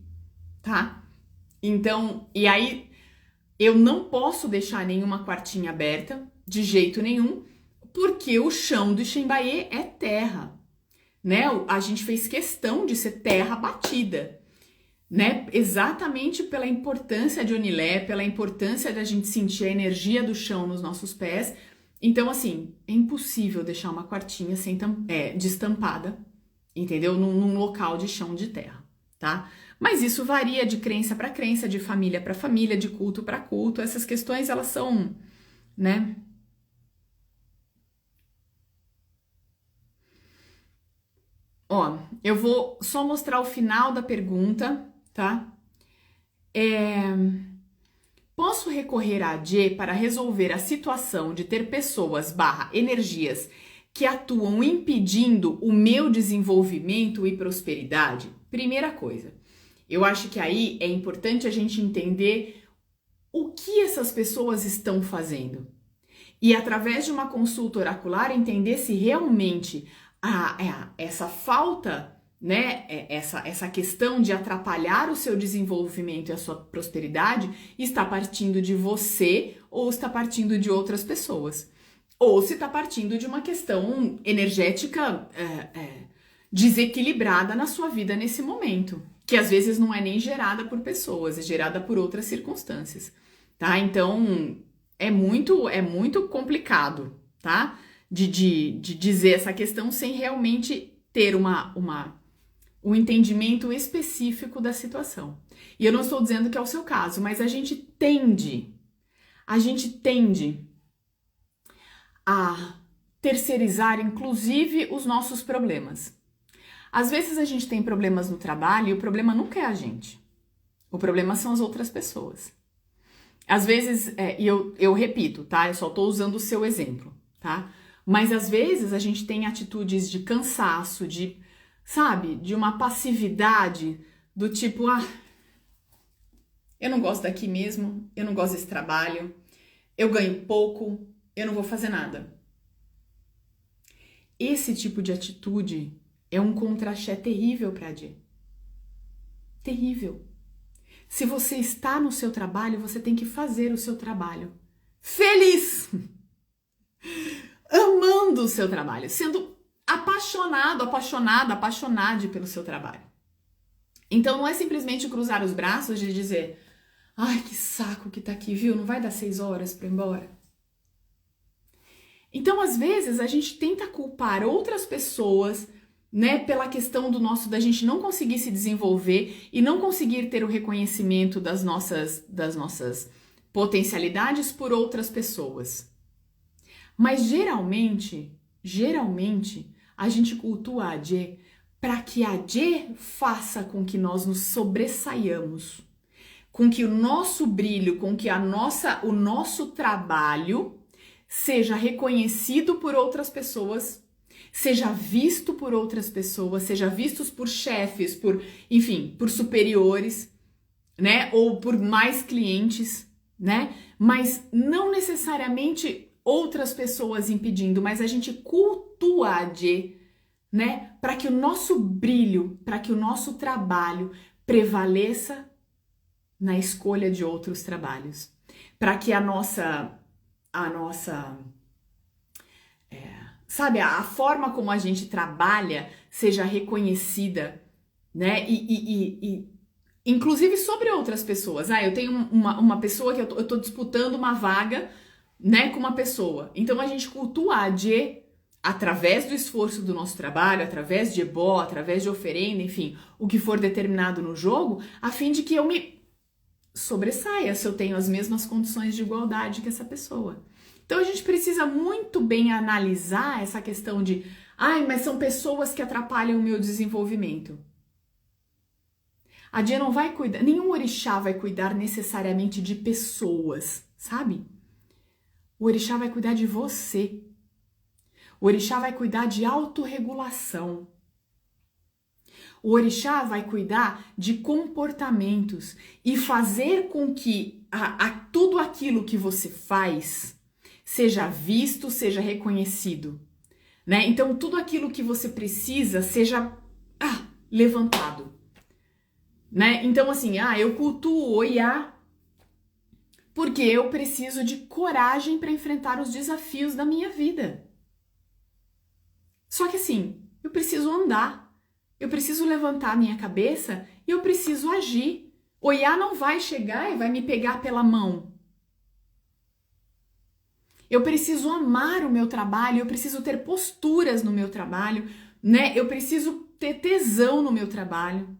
tá? Então, e aí eu não posso deixar nenhuma quartinha aberta, de jeito nenhum, porque o chão do Ixembaê é terra, né? A gente fez questão de ser terra batida, né? Exatamente pela importância de Onilé, pela importância da gente sentir a energia do chão nos nossos pés. Então, assim, é impossível deixar uma quartinha destampada, entendeu? Num local de chão de terra, tá? Mas isso varia de crença para crença, de família para família, de culto para culto. Essas questões, elas são, né? Ó, eu vou só mostrar o final da pergunta, tá? Posso recorrer à AD para resolver a situação de ter pessoas / energias que atuam impedindo o meu desenvolvimento e prosperidade? Primeira coisa, eu acho que aí é importante a gente entender o que essas pessoas estão fazendo. E através de uma consulta oracular entender se realmente essa falta, né, essa questão de atrapalhar o seu desenvolvimento e a sua prosperidade está partindo de você ou está partindo de outras pessoas. Ou se está partindo de uma questão energética desequilibrada na sua vida nesse momento, que às vezes não é nem gerada por pessoas, é gerada por outras circunstâncias, tá? Então, é muito complicado, tá? De dizer essa questão sem realmente ter um entendimento específico da situação. E eu não estou dizendo que é o seu caso, mas a gente tende a terceirizar, inclusive, os nossos problemas. Às vezes a gente tem problemas no trabalho e o problema nunca é a gente. O problema são as outras pessoas. Às vezes, e eu repito, tá? Eu só estou usando o seu exemplo, tá? Mas às vezes a gente tem atitudes de cansaço, sabe, de uma passividade do tipo, eu não gosto daqui mesmo, eu não gosto desse trabalho, eu ganho pouco, eu não vou fazer nada. Esse tipo de atitude é um contra-axé terrível para a Dê. Terrível. Se você está no seu trabalho, você tem que fazer o seu trabalho feliz, amando o seu trabalho, sendo apaixonado, apaixonada pelo seu trabalho. Então não é simplesmente cruzar os braços e dizer, ai, que saco que tá aqui, viu? Não vai dar 6 horas para ir embora. Então, às vezes, a gente tenta culpar outras pessoas, né, pela questão da gente não conseguir se desenvolver e não conseguir ter o reconhecimento das nossas potencialidades por outras pessoas. Mas geralmente, a gente cultua a AD para que a AD faça com que nós nos sobressaiamos, com que o nosso brilho, com que o nosso trabalho seja reconhecido por outras pessoas, seja visto por outras pessoas, seja visto por chefes, por superiores, né? Ou por mais clientes, né? Mas não necessariamente outras pessoas impedindo, mas a gente cultua a AD, né? Para que o nosso brilho, para que o nosso trabalho prevaleça na escolha de outros trabalhos, para que a nossa sabe, a forma como a gente trabalha seja reconhecida, né? E inclusive sobre outras pessoas. Eu tenho uma pessoa que eu tô disputando uma vaga, né, com uma pessoa. Então a gente cultua a AD através do esforço do nosso trabalho, através de ebó, através de oferenda, enfim, o que for determinado no jogo, a fim de que eu me sobressaia se eu tenho as mesmas condições de igualdade que essa pessoa. Então a gente precisa muito bem analisar essa questão de, mas são pessoas que atrapalham o meu desenvolvimento. A Jê não vai cuidar, nenhum orixá vai cuidar necessariamente de pessoas, sabe? O orixá vai cuidar de você. O orixá vai cuidar de autorregulação. O orixá vai cuidar de comportamentos e fazer com que tudo aquilo que você faz seja visto, seja reconhecido, né? Então, tudo aquilo que você precisa seja levantado, né? Então, assim, eu cultuo o Oiá porque eu preciso de coragem para enfrentar os desafios da minha vida. Só que assim, eu preciso andar, eu preciso levantar a minha cabeça e eu preciso agir. Oiá não vai chegar e vai me pegar pela mão. Eu preciso amar o meu trabalho, eu preciso ter posturas no meu trabalho, né? Eu preciso ter tesão no meu trabalho,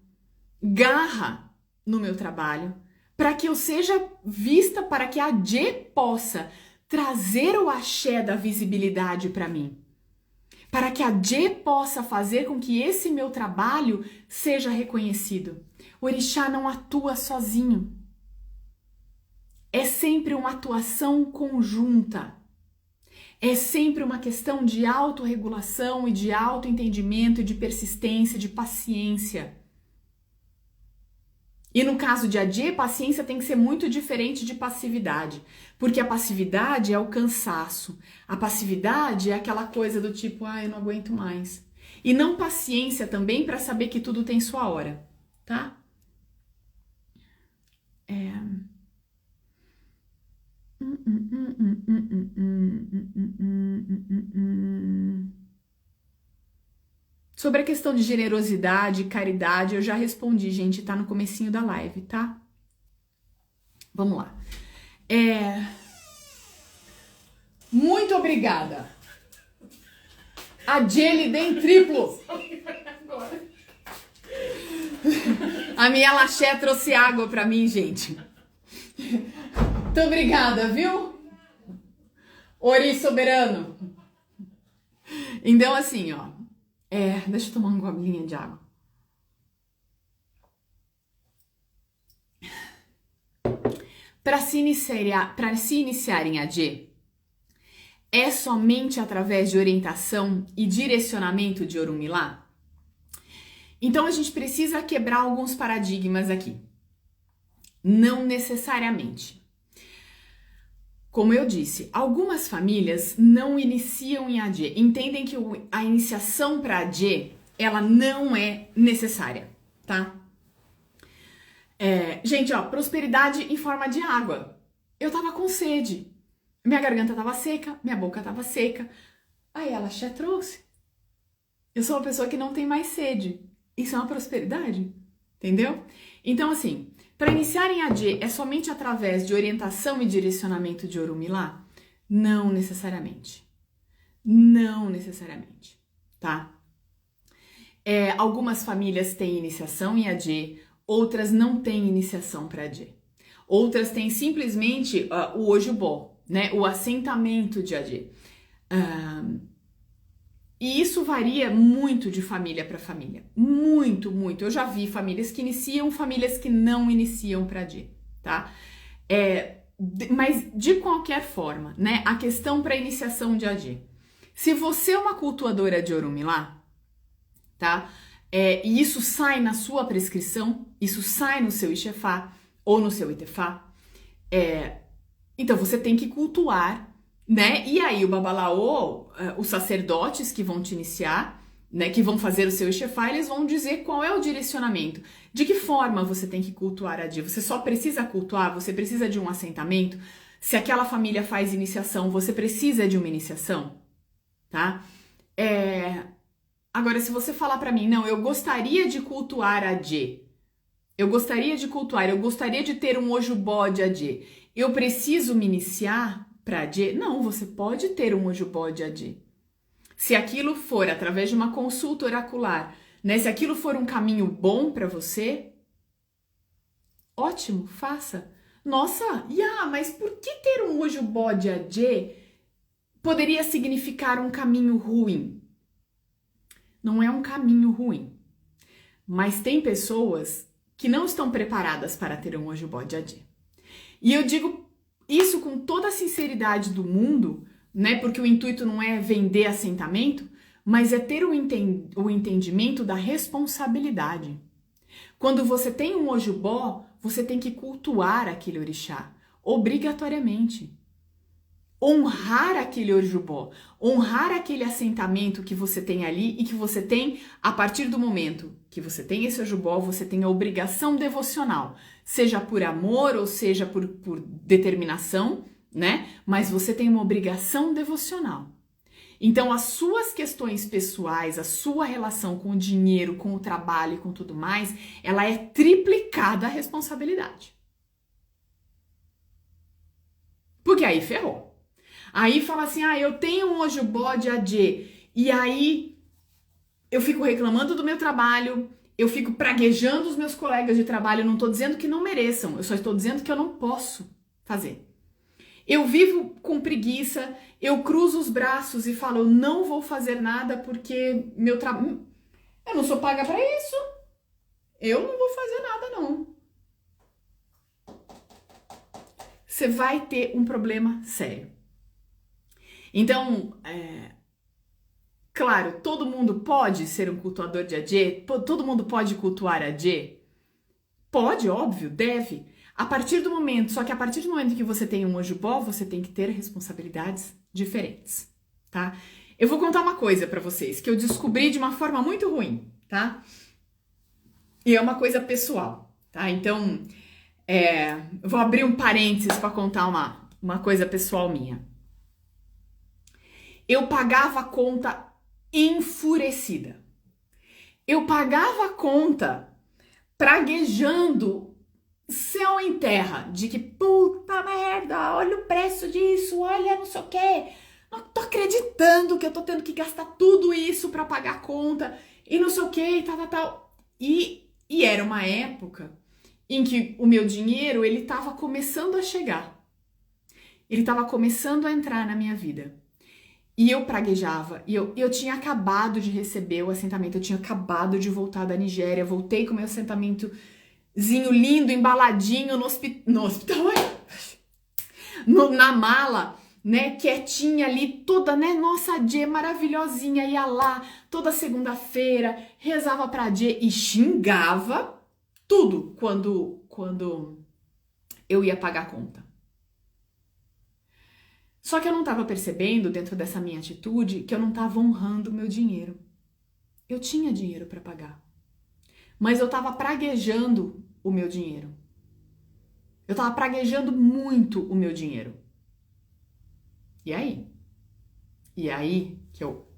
garra no meu trabalho, para que eu seja vista, para que a Jê possa trazer o axé da visibilidade para mim. Para que a Jê possa fazer com que esse meu trabalho seja reconhecido. O orixá não atua sozinho. É sempre uma atuação conjunta. É sempre uma questão de autorregulação e de autoentendimento e de persistência, de paciência. E no caso de Adê, paciência tem que ser muito diferente de passividade, porque a passividade é o cansaço, a passividade é aquela coisa do tipo, eu não aguento mais. E não paciência também para saber que tudo tem sua hora, tá? Sobre a questão de generosidade, caridade, eu já respondi, gente, tá no comecinho da live, tá? Vamos lá. Muito obrigada. A Jelly em triplo. A minha laxé trouxe água pra mim, gente. Muito obrigada, viu? Ori soberano. Então, assim, ó. Deixa eu tomar uma golinha de água. Para se iniciar em Adê, é somente através de orientação e direcionamento de Orunmilá? Então a gente precisa quebrar alguns paradigmas aqui. Não necessariamente. Como eu disse, algumas famílias não iniciam em Adê, entendem que a iniciação para Adê, ela não é necessária, tá? Gente, ó, prosperidade em forma de água. Eu tava com sede, minha garganta tava seca, minha boca tava seca, aí ela já trouxe. Eu sou uma pessoa que não tem mais sede. Isso é uma prosperidade, entendeu? Então, assim, para iniciar em Adê é somente através de orientação e direcionamento de Orunmilá? Não necessariamente. Não necessariamente, tá? Algumas famílias têm iniciação em Adê, outras não têm iniciação para Adê. Outras têm simplesmente o Ojubó, né? O assentamento de Adê. E isso varia muito de família para família. Muito, muito. Eu já vi famílias que iniciam, famílias que não iniciam para Adê, tá? Mas de qualquer forma, né? A questão para iniciação de Adê. Se você é uma cultuadora de Orunmilá, tá? E isso sai na sua prescrição, isso sai no seu Ixefá ou no seu Itefá, então você tem que cultuar, né? E aí o babalaô, os sacerdotes que vão te iniciar, né, que vão fazer o seu Ixefá, eles vão dizer qual é o direcionamento, de que forma você tem que cultuar Adê. Você só precisa cultuar, você precisa de um assentamento. Se aquela família faz iniciação, você precisa de uma iniciação, tá? Agora, se você falar pra mim, não, eu gostaria de cultuar Adê, eu gostaria de ter um Ojubó de Adê, eu preciso me iniciar para Adê? Não, você pode ter um Ojubó de Adê. Se aquilo for através de uma consulta oracular, né? Se aquilo for um caminho bom para você, ótimo, faça. Nossa, mas por que ter um Ojubó de Adê poderia significar um caminho ruim? Não é um caminho ruim. Mas tem pessoas que não estão preparadas para ter um Ojubó de Adê. E eu digo isso com toda a sinceridade do mundo, né? Porque o intuito não é vender assentamento, mas é ter o entendimento da responsabilidade. Quando você tem um Ojubó, você tem que cultuar aquele orixá, obrigatoriamente. Honrar aquele Ojubó, honrar aquele assentamento que você tem ali e que você tem a partir do momento que você tem esse Ojubó, você tem a obrigação devocional, seja por amor ou seja por determinação, né? Mas você tem uma obrigação devocional. Então, as suas questões pessoais, a sua relação com o dinheiro, com o trabalho e com tudo mais, ela é triplicada a responsabilidade. Porque aí ferrou. Aí fala assim, eu tenho um Ojubó de Adê, e aí eu fico reclamando do meu trabalho, eu fico praguejando os meus colegas de trabalho, não tô dizendo que não mereçam, eu só estou dizendo que eu não posso fazer. Eu vivo com preguiça, eu cruzo os braços e falo, eu não vou fazer nada porque meu trabalho... Eu não sou paga pra isso. Eu não vou fazer nada, não. Você vai ter um problema sério. Então, claro, todo mundo pode ser um cultuador de Adê? Todo mundo pode cultuar Adê? Pode, óbvio, deve. Só que a partir do momento que você tem um Ojubó, você tem que ter responsabilidades diferentes, tá? Eu vou contar uma coisa pra vocês que eu descobri de uma forma muito ruim, tá? E é uma coisa pessoal, tá? Então, eu vou abrir um parênteses pra contar uma coisa pessoal minha. Eu pagava a conta enfurecida. Eu pagava a conta praguejando céu em terra, de que puta merda, olha o preço disso, olha não sei o que, não tô acreditando que eu tô tendo que gastar tudo isso pra pagar a conta, e não sei o que, e tal. E era uma época em que o meu dinheiro, ele tava começando a chegar, ele tava começando a entrar na minha vida. E eu praguejava, e eu tinha acabado de receber o assentamento, eu tinha acabado de voltar da Nigéria, voltei com o meu assentamentozinho lindo, embaladinho no hospital, na mala, né, quietinha ali, toda, né, nossa, a Adê maravilhosinha, ia lá toda segunda-feira, rezava pra Adê e xingava tudo quando eu ia pagar a conta. Só que eu não tava percebendo, dentro dessa minha atitude, que eu não tava honrando o meu dinheiro. Eu tinha dinheiro para pagar. Mas eu tava praguejando o meu dinheiro. Eu tava praguejando muito o meu dinheiro. E aí? E aí que eu,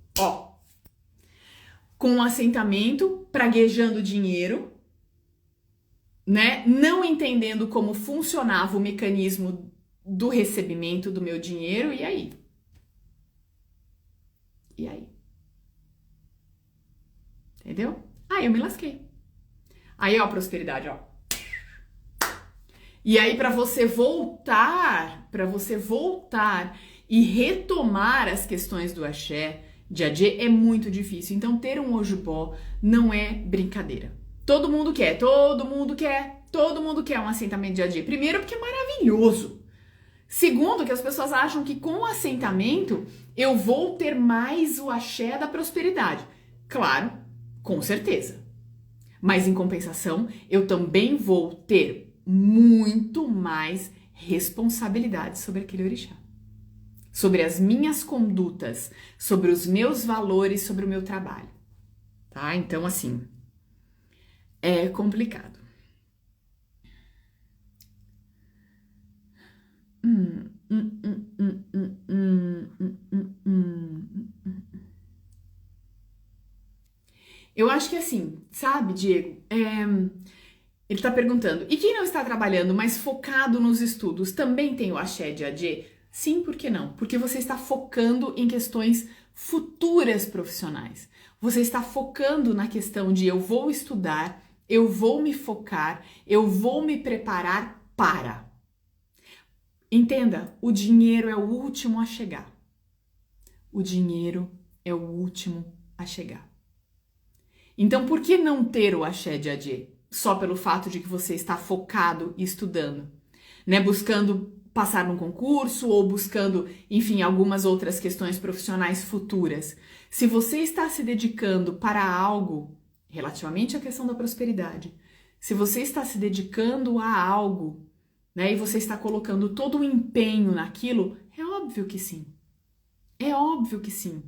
com um assentamento, praguejando dinheiro, né? Não entendendo como funcionava o mecanismo do recebimento do meu dinheiro, e aí? E aí? Entendeu? Aí eu me lasquei. Aí, ó, prosperidade, ó. E aí, para você voltar e retomar as questões do axé, de Adê, é muito difícil. Então, ter um Ojubó não é brincadeira. Todo mundo quer um assentamento de Adê. Primeiro, porque é maravilhoso. Segundo, que as pessoas acham que com o assentamento eu vou ter mais o axé da prosperidade. Claro, com certeza. Mas em compensação, eu também vou ter muito mais responsabilidade sobre aquele orixá. Sobre as minhas condutas, sobre os meus valores, sobre o meu trabalho. Tá? Então, assim, é complicado. Eu acho que assim, sabe, Diego? Ele tá perguntando, e quem não está trabalhando, mas focado nos estudos, também tem o axé de Adê? Sim, por que não? Porque você está focando em questões futuras profissionais. Você está focando na questão de eu vou estudar, eu vou me focar, eu vou me preparar para. Entenda, o dinheiro é o último a chegar. O dinheiro é o último a chegar. Então, por que não ter o axé de Adê? Só pelo fato de que você está focado e estudando, né? Buscando passar num concurso ou buscando, enfim, algumas outras questões profissionais futuras. Se você está se dedicando para algo, relativamente à questão da prosperidade, se você está se dedicando a algo, né, e você está colocando todo o empenho naquilo, é óbvio que sim. É óbvio que sim.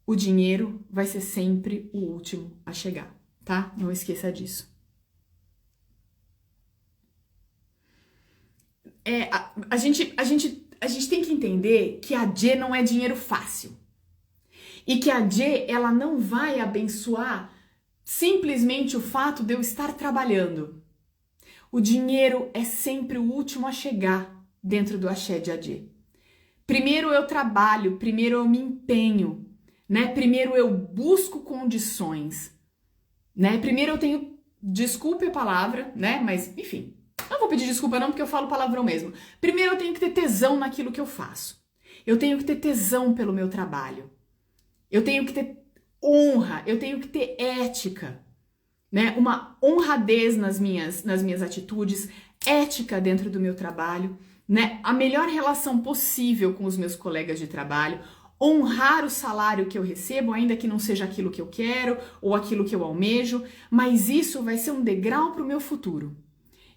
O dinheiro vai ser sempre o último a chegar, tá? Não esqueça disso. A gente tem que entender que a Adê não é dinheiro fácil. E que a Adê, ela não vai abençoar simplesmente o fato de eu estar trabalhando. O dinheiro é sempre o último a chegar dentro do axé de Adê. Primeiro eu trabalho, primeiro eu me empenho, né? Primeiro eu busco condições, né? Primeiro eu tenho, desculpe a palavra, né? Mas, enfim, não vou pedir desculpa não, porque eu falo palavrão mesmo. Primeiro eu tenho que ter tesão naquilo que eu faço. Eu tenho que ter tesão pelo meu trabalho. Eu tenho que ter honra, eu tenho que ter ética, né? Uma honradez nas minhas atitudes, ética dentro do meu trabalho, né? A melhor relação possível com os meus colegas de trabalho, honrar o salário que eu recebo, ainda que não seja aquilo que eu quero ou aquilo que eu almejo, mas isso vai ser um degrau para o meu futuro.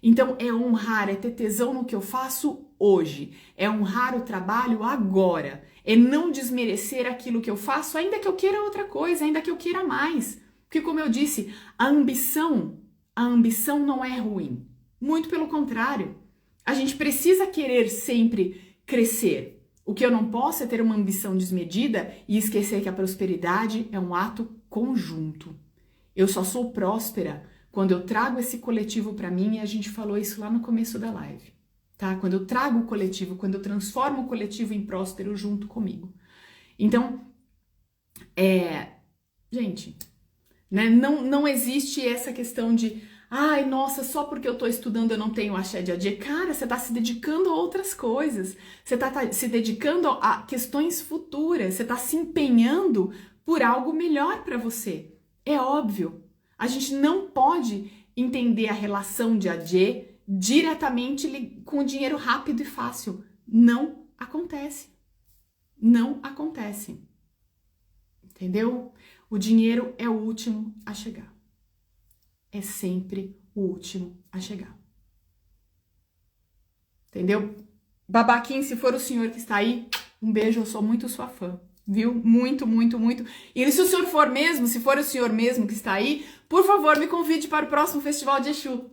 Então, é honrar, é ter tesão no que eu faço hoje, é honrar o trabalho agora, é não desmerecer aquilo que eu faço, ainda que eu queira outra coisa, ainda que eu queira mais. Porque, como eu disse, a ambição não é ruim. Muito pelo contrário. A gente precisa querer sempre crescer. O que eu não posso é ter uma ambição desmedida e esquecer que a prosperidade é um ato conjunto. Eu só sou próspera quando eu trago esse coletivo para mim, e a gente falou isso lá no começo da live, tá? Quando eu trago o coletivo, quando eu transformo o coletivo em próspero junto comigo. Então, gente, né? Não existe essa questão de ai, nossa, só porque eu tô estudando eu não tenho axé de Adê. Cara, você tá se dedicando a outras coisas. Você tá se dedicando a questões futuras. Você tá se empenhando por algo melhor para você. É óbvio. A gente não pode entender a relação de Adê diretamente com o dinheiro rápido e fácil. Não acontece. Não acontece. Entendeu? O dinheiro é o último a chegar. É sempre o último a chegar. Entendeu? Babaquinho, se for o senhor que está aí, um beijo, eu sou muito sua fã. Viu? Muito, muito, muito. E se o senhor for mesmo, se for o senhor mesmo que está aí, por favor, me convide para o próximo Festival de Exu.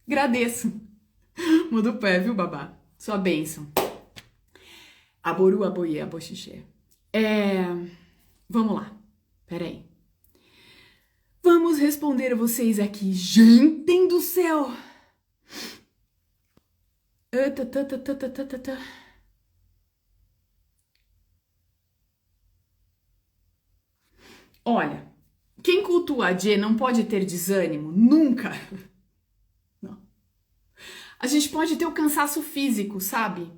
Agradeço. Muda o pé, viu, babá? Sua bênção. Aboru, aboie, aboxixé. Vamos lá. Peraí. Vamos responder a vocês aqui. Gente do céu! Olha, quem cultua Adê não pode ter desânimo? Nunca! Não. A gente pode ter o cansaço físico, sabe?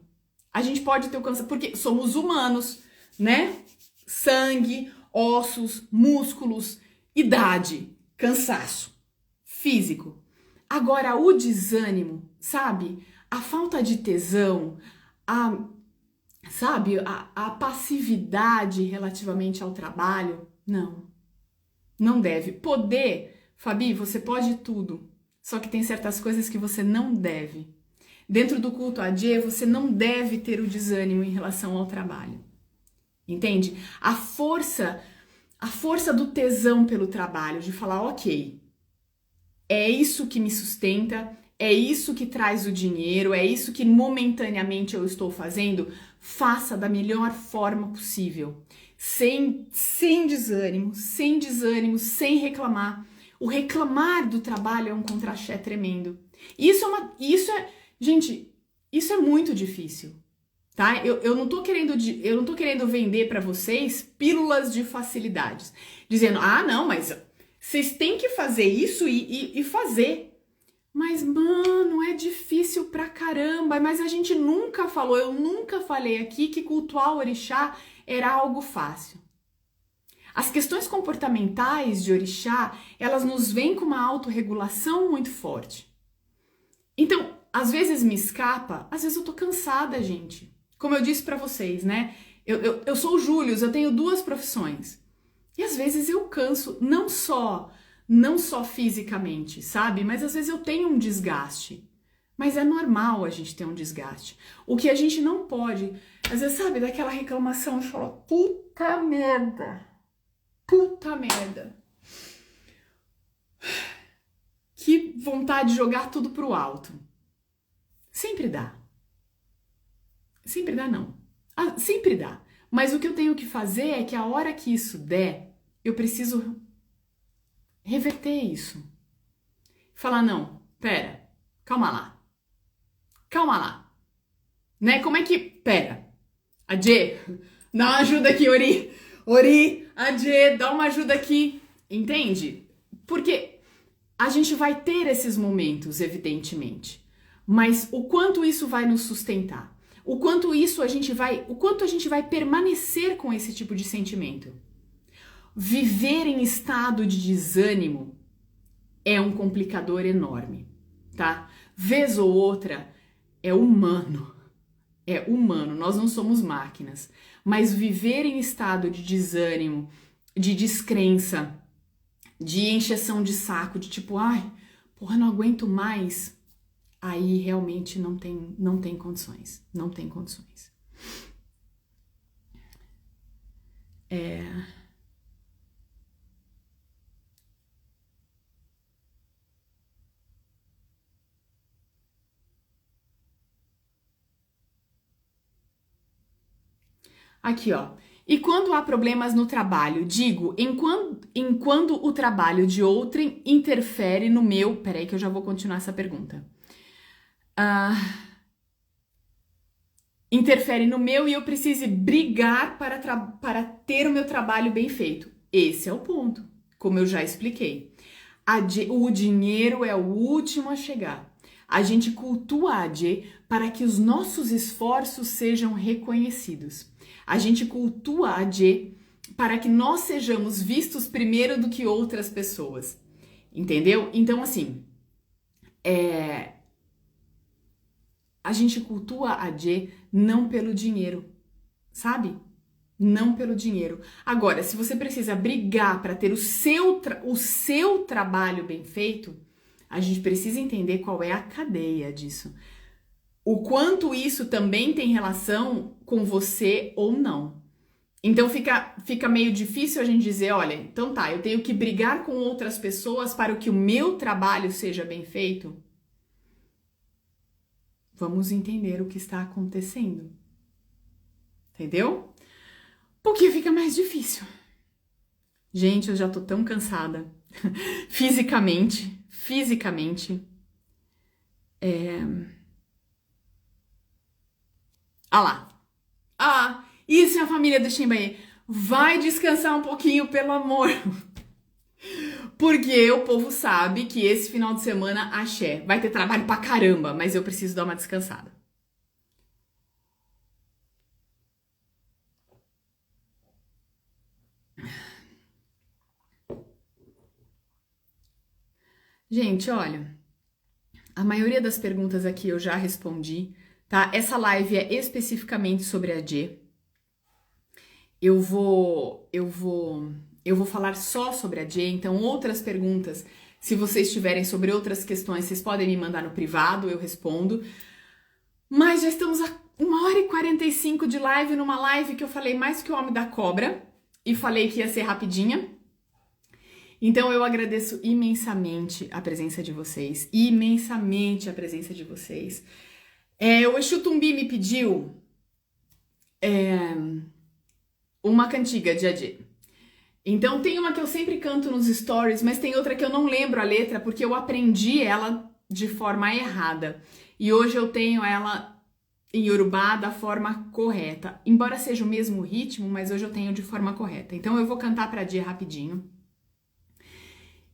A gente pode ter o cansaço, porque somos humanos, né? Sangue, ossos, músculos, idade, cansaço físico. Agora, o desânimo, sabe? A falta de tesão, a passividade relativamente ao trabalho, não deve. Poder, Fabi, você pode tudo, só que tem certas coisas que você não deve. Dentro do culto Adê, você não deve ter o desânimo em relação ao trabalho. Entende? A força do tesão pelo trabalho, de falar, ok, é isso que me sustenta, é isso que traz o dinheiro, é isso que momentaneamente eu estou fazendo, faça da melhor forma possível, sem desânimo, sem reclamar. O reclamar do trabalho é um contra-axé tremendo. Gente, isso é muito difícil. tá? Eu não tô querendo vender para vocês pílulas de facilidades, dizendo, não, mas vocês têm que fazer isso e fazer. Mas, mano, é difícil pra caramba, mas a gente nunca falou, eu nunca falei aqui que cultuar o orixá era algo fácil. As questões comportamentais de orixá, elas nos vêm com uma autorregulação muito forte. Então, às vezes me escapa, às vezes eu tô cansada, gente. Como eu disse pra vocês, né? Eu sou o Július, eu tenho 2 profissões. E às vezes eu canso, não só fisicamente, sabe? Mas às vezes eu tenho um desgaste. Mas é normal a gente ter um desgaste. O que a gente não pode, às vezes, sabe, daquela reclamação de falar, puta merda. Que vontade de jogar tudo pro alto. Sempre dá. Sempre dá, não. Sempre dá. Mas o que eu tenho que fazer é que a hora que isso der, eu preciso reverter isso. Falar, não, pera, calma lá. Né? Como é que... Pera. Adê, dá uma ajuda aqui, Ori, Adê, dá uma ajuda aqui. Entende? Porque a gente vai ter esses momentos, evidentemente. Mas o quanto isso vai nos sustentar? O quanto a gente vai permanecer com esse tipo de sentimento? Viver em estado de desânimo é um complicador enorme, tá? Vez ou outra é humano, nós não somos máquinas, mas viver em estado de desânimo, de descrença, de encheção de saco, de tipo, porra, não aguento mais, aí realmente não tem condições. Aqui, ó. E quando há problemas no trabalho, digo, enquanto o trabalho de outrem interfere no meu... Peraí que eu já vou continuar essa pergunta. Interfere no meu e eu preciso brigar para ter o meu trabalho bem feito. Esse é o ponto, como eu já expliquei. O dinheiro é o último a chegar. A gente cultua a Adê para que os nossos esforços sejam reconhecidos. A gente cultua a Adê para que nós sejamos vistos primeiro do que outras pessoas. Entendeu? Então, assim, a gente cultua a Adê não pelo dinheiro, sabe? Não pelo dinheiro. Agora, se você precisa brigar para ter o seu trabalho bem feito, a gente precisa entender qual é a cadeia disso. O quanto isso também tem relação com você ou não. Então fica meio difícil a gente dizer, olha, então tá, eu tenho que brigar com outras pessoas para que o meu trabalho seja bem feito. Vamos entender o que está acontecendo. Entendeu? Porque fica mais difícil. Gente, eu já tô tão cansada. Fisicamente. Lá. Isso é a família do Chimbaê. Vai descansar um pouquinho, pelo amor. Porque o povo sabe que esse final de semana, axé, vai ter trabalho pra caramba, mas eu preciso dar uma descansada. Gente, olha, a maioria das perguntas aqui eu já respondi, tá? Essa live é especificamente sobre a Adê. Eu vou falar só sobre a Adê, então outras perguntas, se vocês tiverem sobre outras questões, vocês podem me mandar no privado, eu respondo. Mas já estamos a 1h45 de live, numa live que eu falei mais que o Homem da Cobra, e falei que ia ser rapidinha. Então eu agradeço imensamente a presença de vocês, O Exu Tumbi me pediu uma cantiga de Adê. Então tem uma que eu sempre canto nos stories, mas tem outra que eu não lembro a letra porque eu aprendi ela de forma errada. E hoje eu tenho ela em Yorubá da forma correta. Embora seja o mesmo ritmo, mas hoje eu tenho de forma correta. Então eu vou cantar pra Adê rapidinho.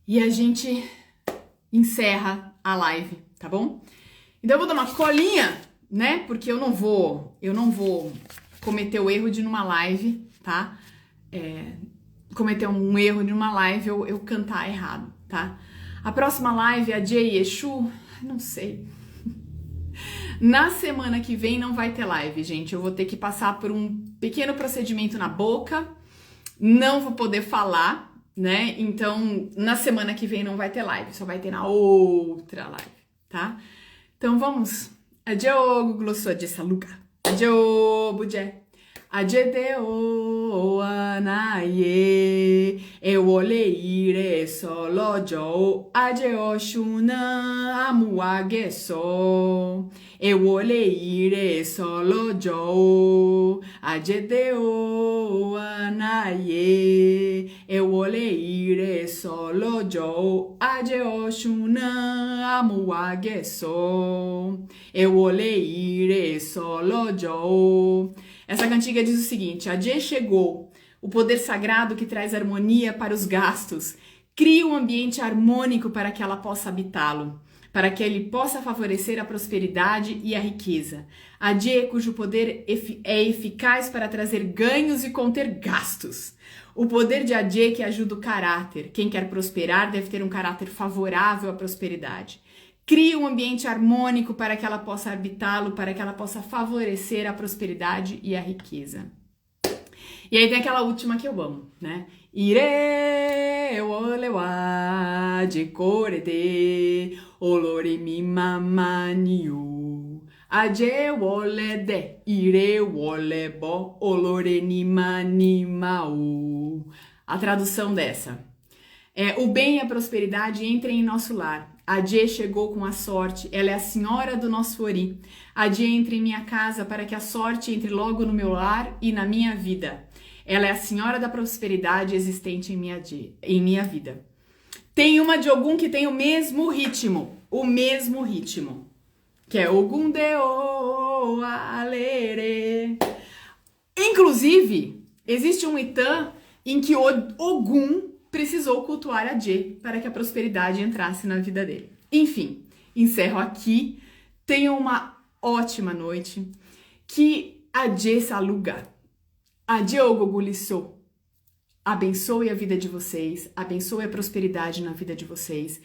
E a gente encerra a live, tá bom? Então eu vou dar uma colinha, né? Porque eu não vou cometer o erro de numa live, tá? Cometer um erro de uma live eu cantar errado, tá? A próxima live, a Jay Exu, não sei. Na semana que vem não vai ter live, gente. Eu vou ter que passar por um pequeno procedimento na boca. Não vou poder falar, né? Então, na semana que vem não vai ter live. Só vai ter na outra live, tá? Então, vamos. Adeo, glosso de saluga. Adeo, bujé. Adedeo anaye e wole ire solo jo adeo shuna amuageso e wole ire solo jo adedeo anaye e wole ire solo jo adeo shuna amuageso e wole ire solo jo. Essa cantiga diz o seguinte: Adê chegou, o poder sagrado que traz harmonia para os gastos. Cria um ambiente harmônico para que ela possa habitá-lo, para que ele possa favorecer a prosperidade e a riqueza. Adê, cujo poder é eficaz para trazer ganhos e conter gastos. O poder de Adê que ajuda o caráter. Quem quer prosperar deve ter um caráter favorável à prosperidade. Cria um ambiente harmônico para que ela possa habitá-lo, para que ela possa favorecer a prosperidade e a riqueza. E aí tem aquela última que eu amo, né? Ire olewa de corede olorimi mamaniu aje wolede ire wolebo olorenimanimu. A tradução dessa é: o bem e a prosperidade entrem em nosso lar. Adê chegou com a sorte, ela é a senhora do nosso ori. Adê entra em minha casa para que a sorte entre logo no meu lar e na minha vida. Ela é a senhora da prosperidade existente em minha vida. Tem uma de Ogum que tem o mesmo ritmo, que é Ogum Deo Alere. Inclusive, existe um Itã em que Ogum precisou cultuar Adê para que a prosperidade entrasse na vida dele. Enfim, encerro aqui. Tenham uma ótima noite. Que Adê saluga. Adê ogogulissou. Abençoe a vida de vocês. Abençoe a prosperidade na vida de vocês.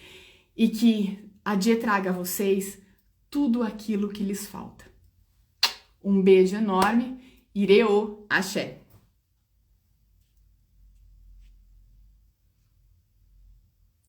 E que Adê traga a vocês tudo aquilo que lhes falta. Um beijo enorme. Ireo, axé.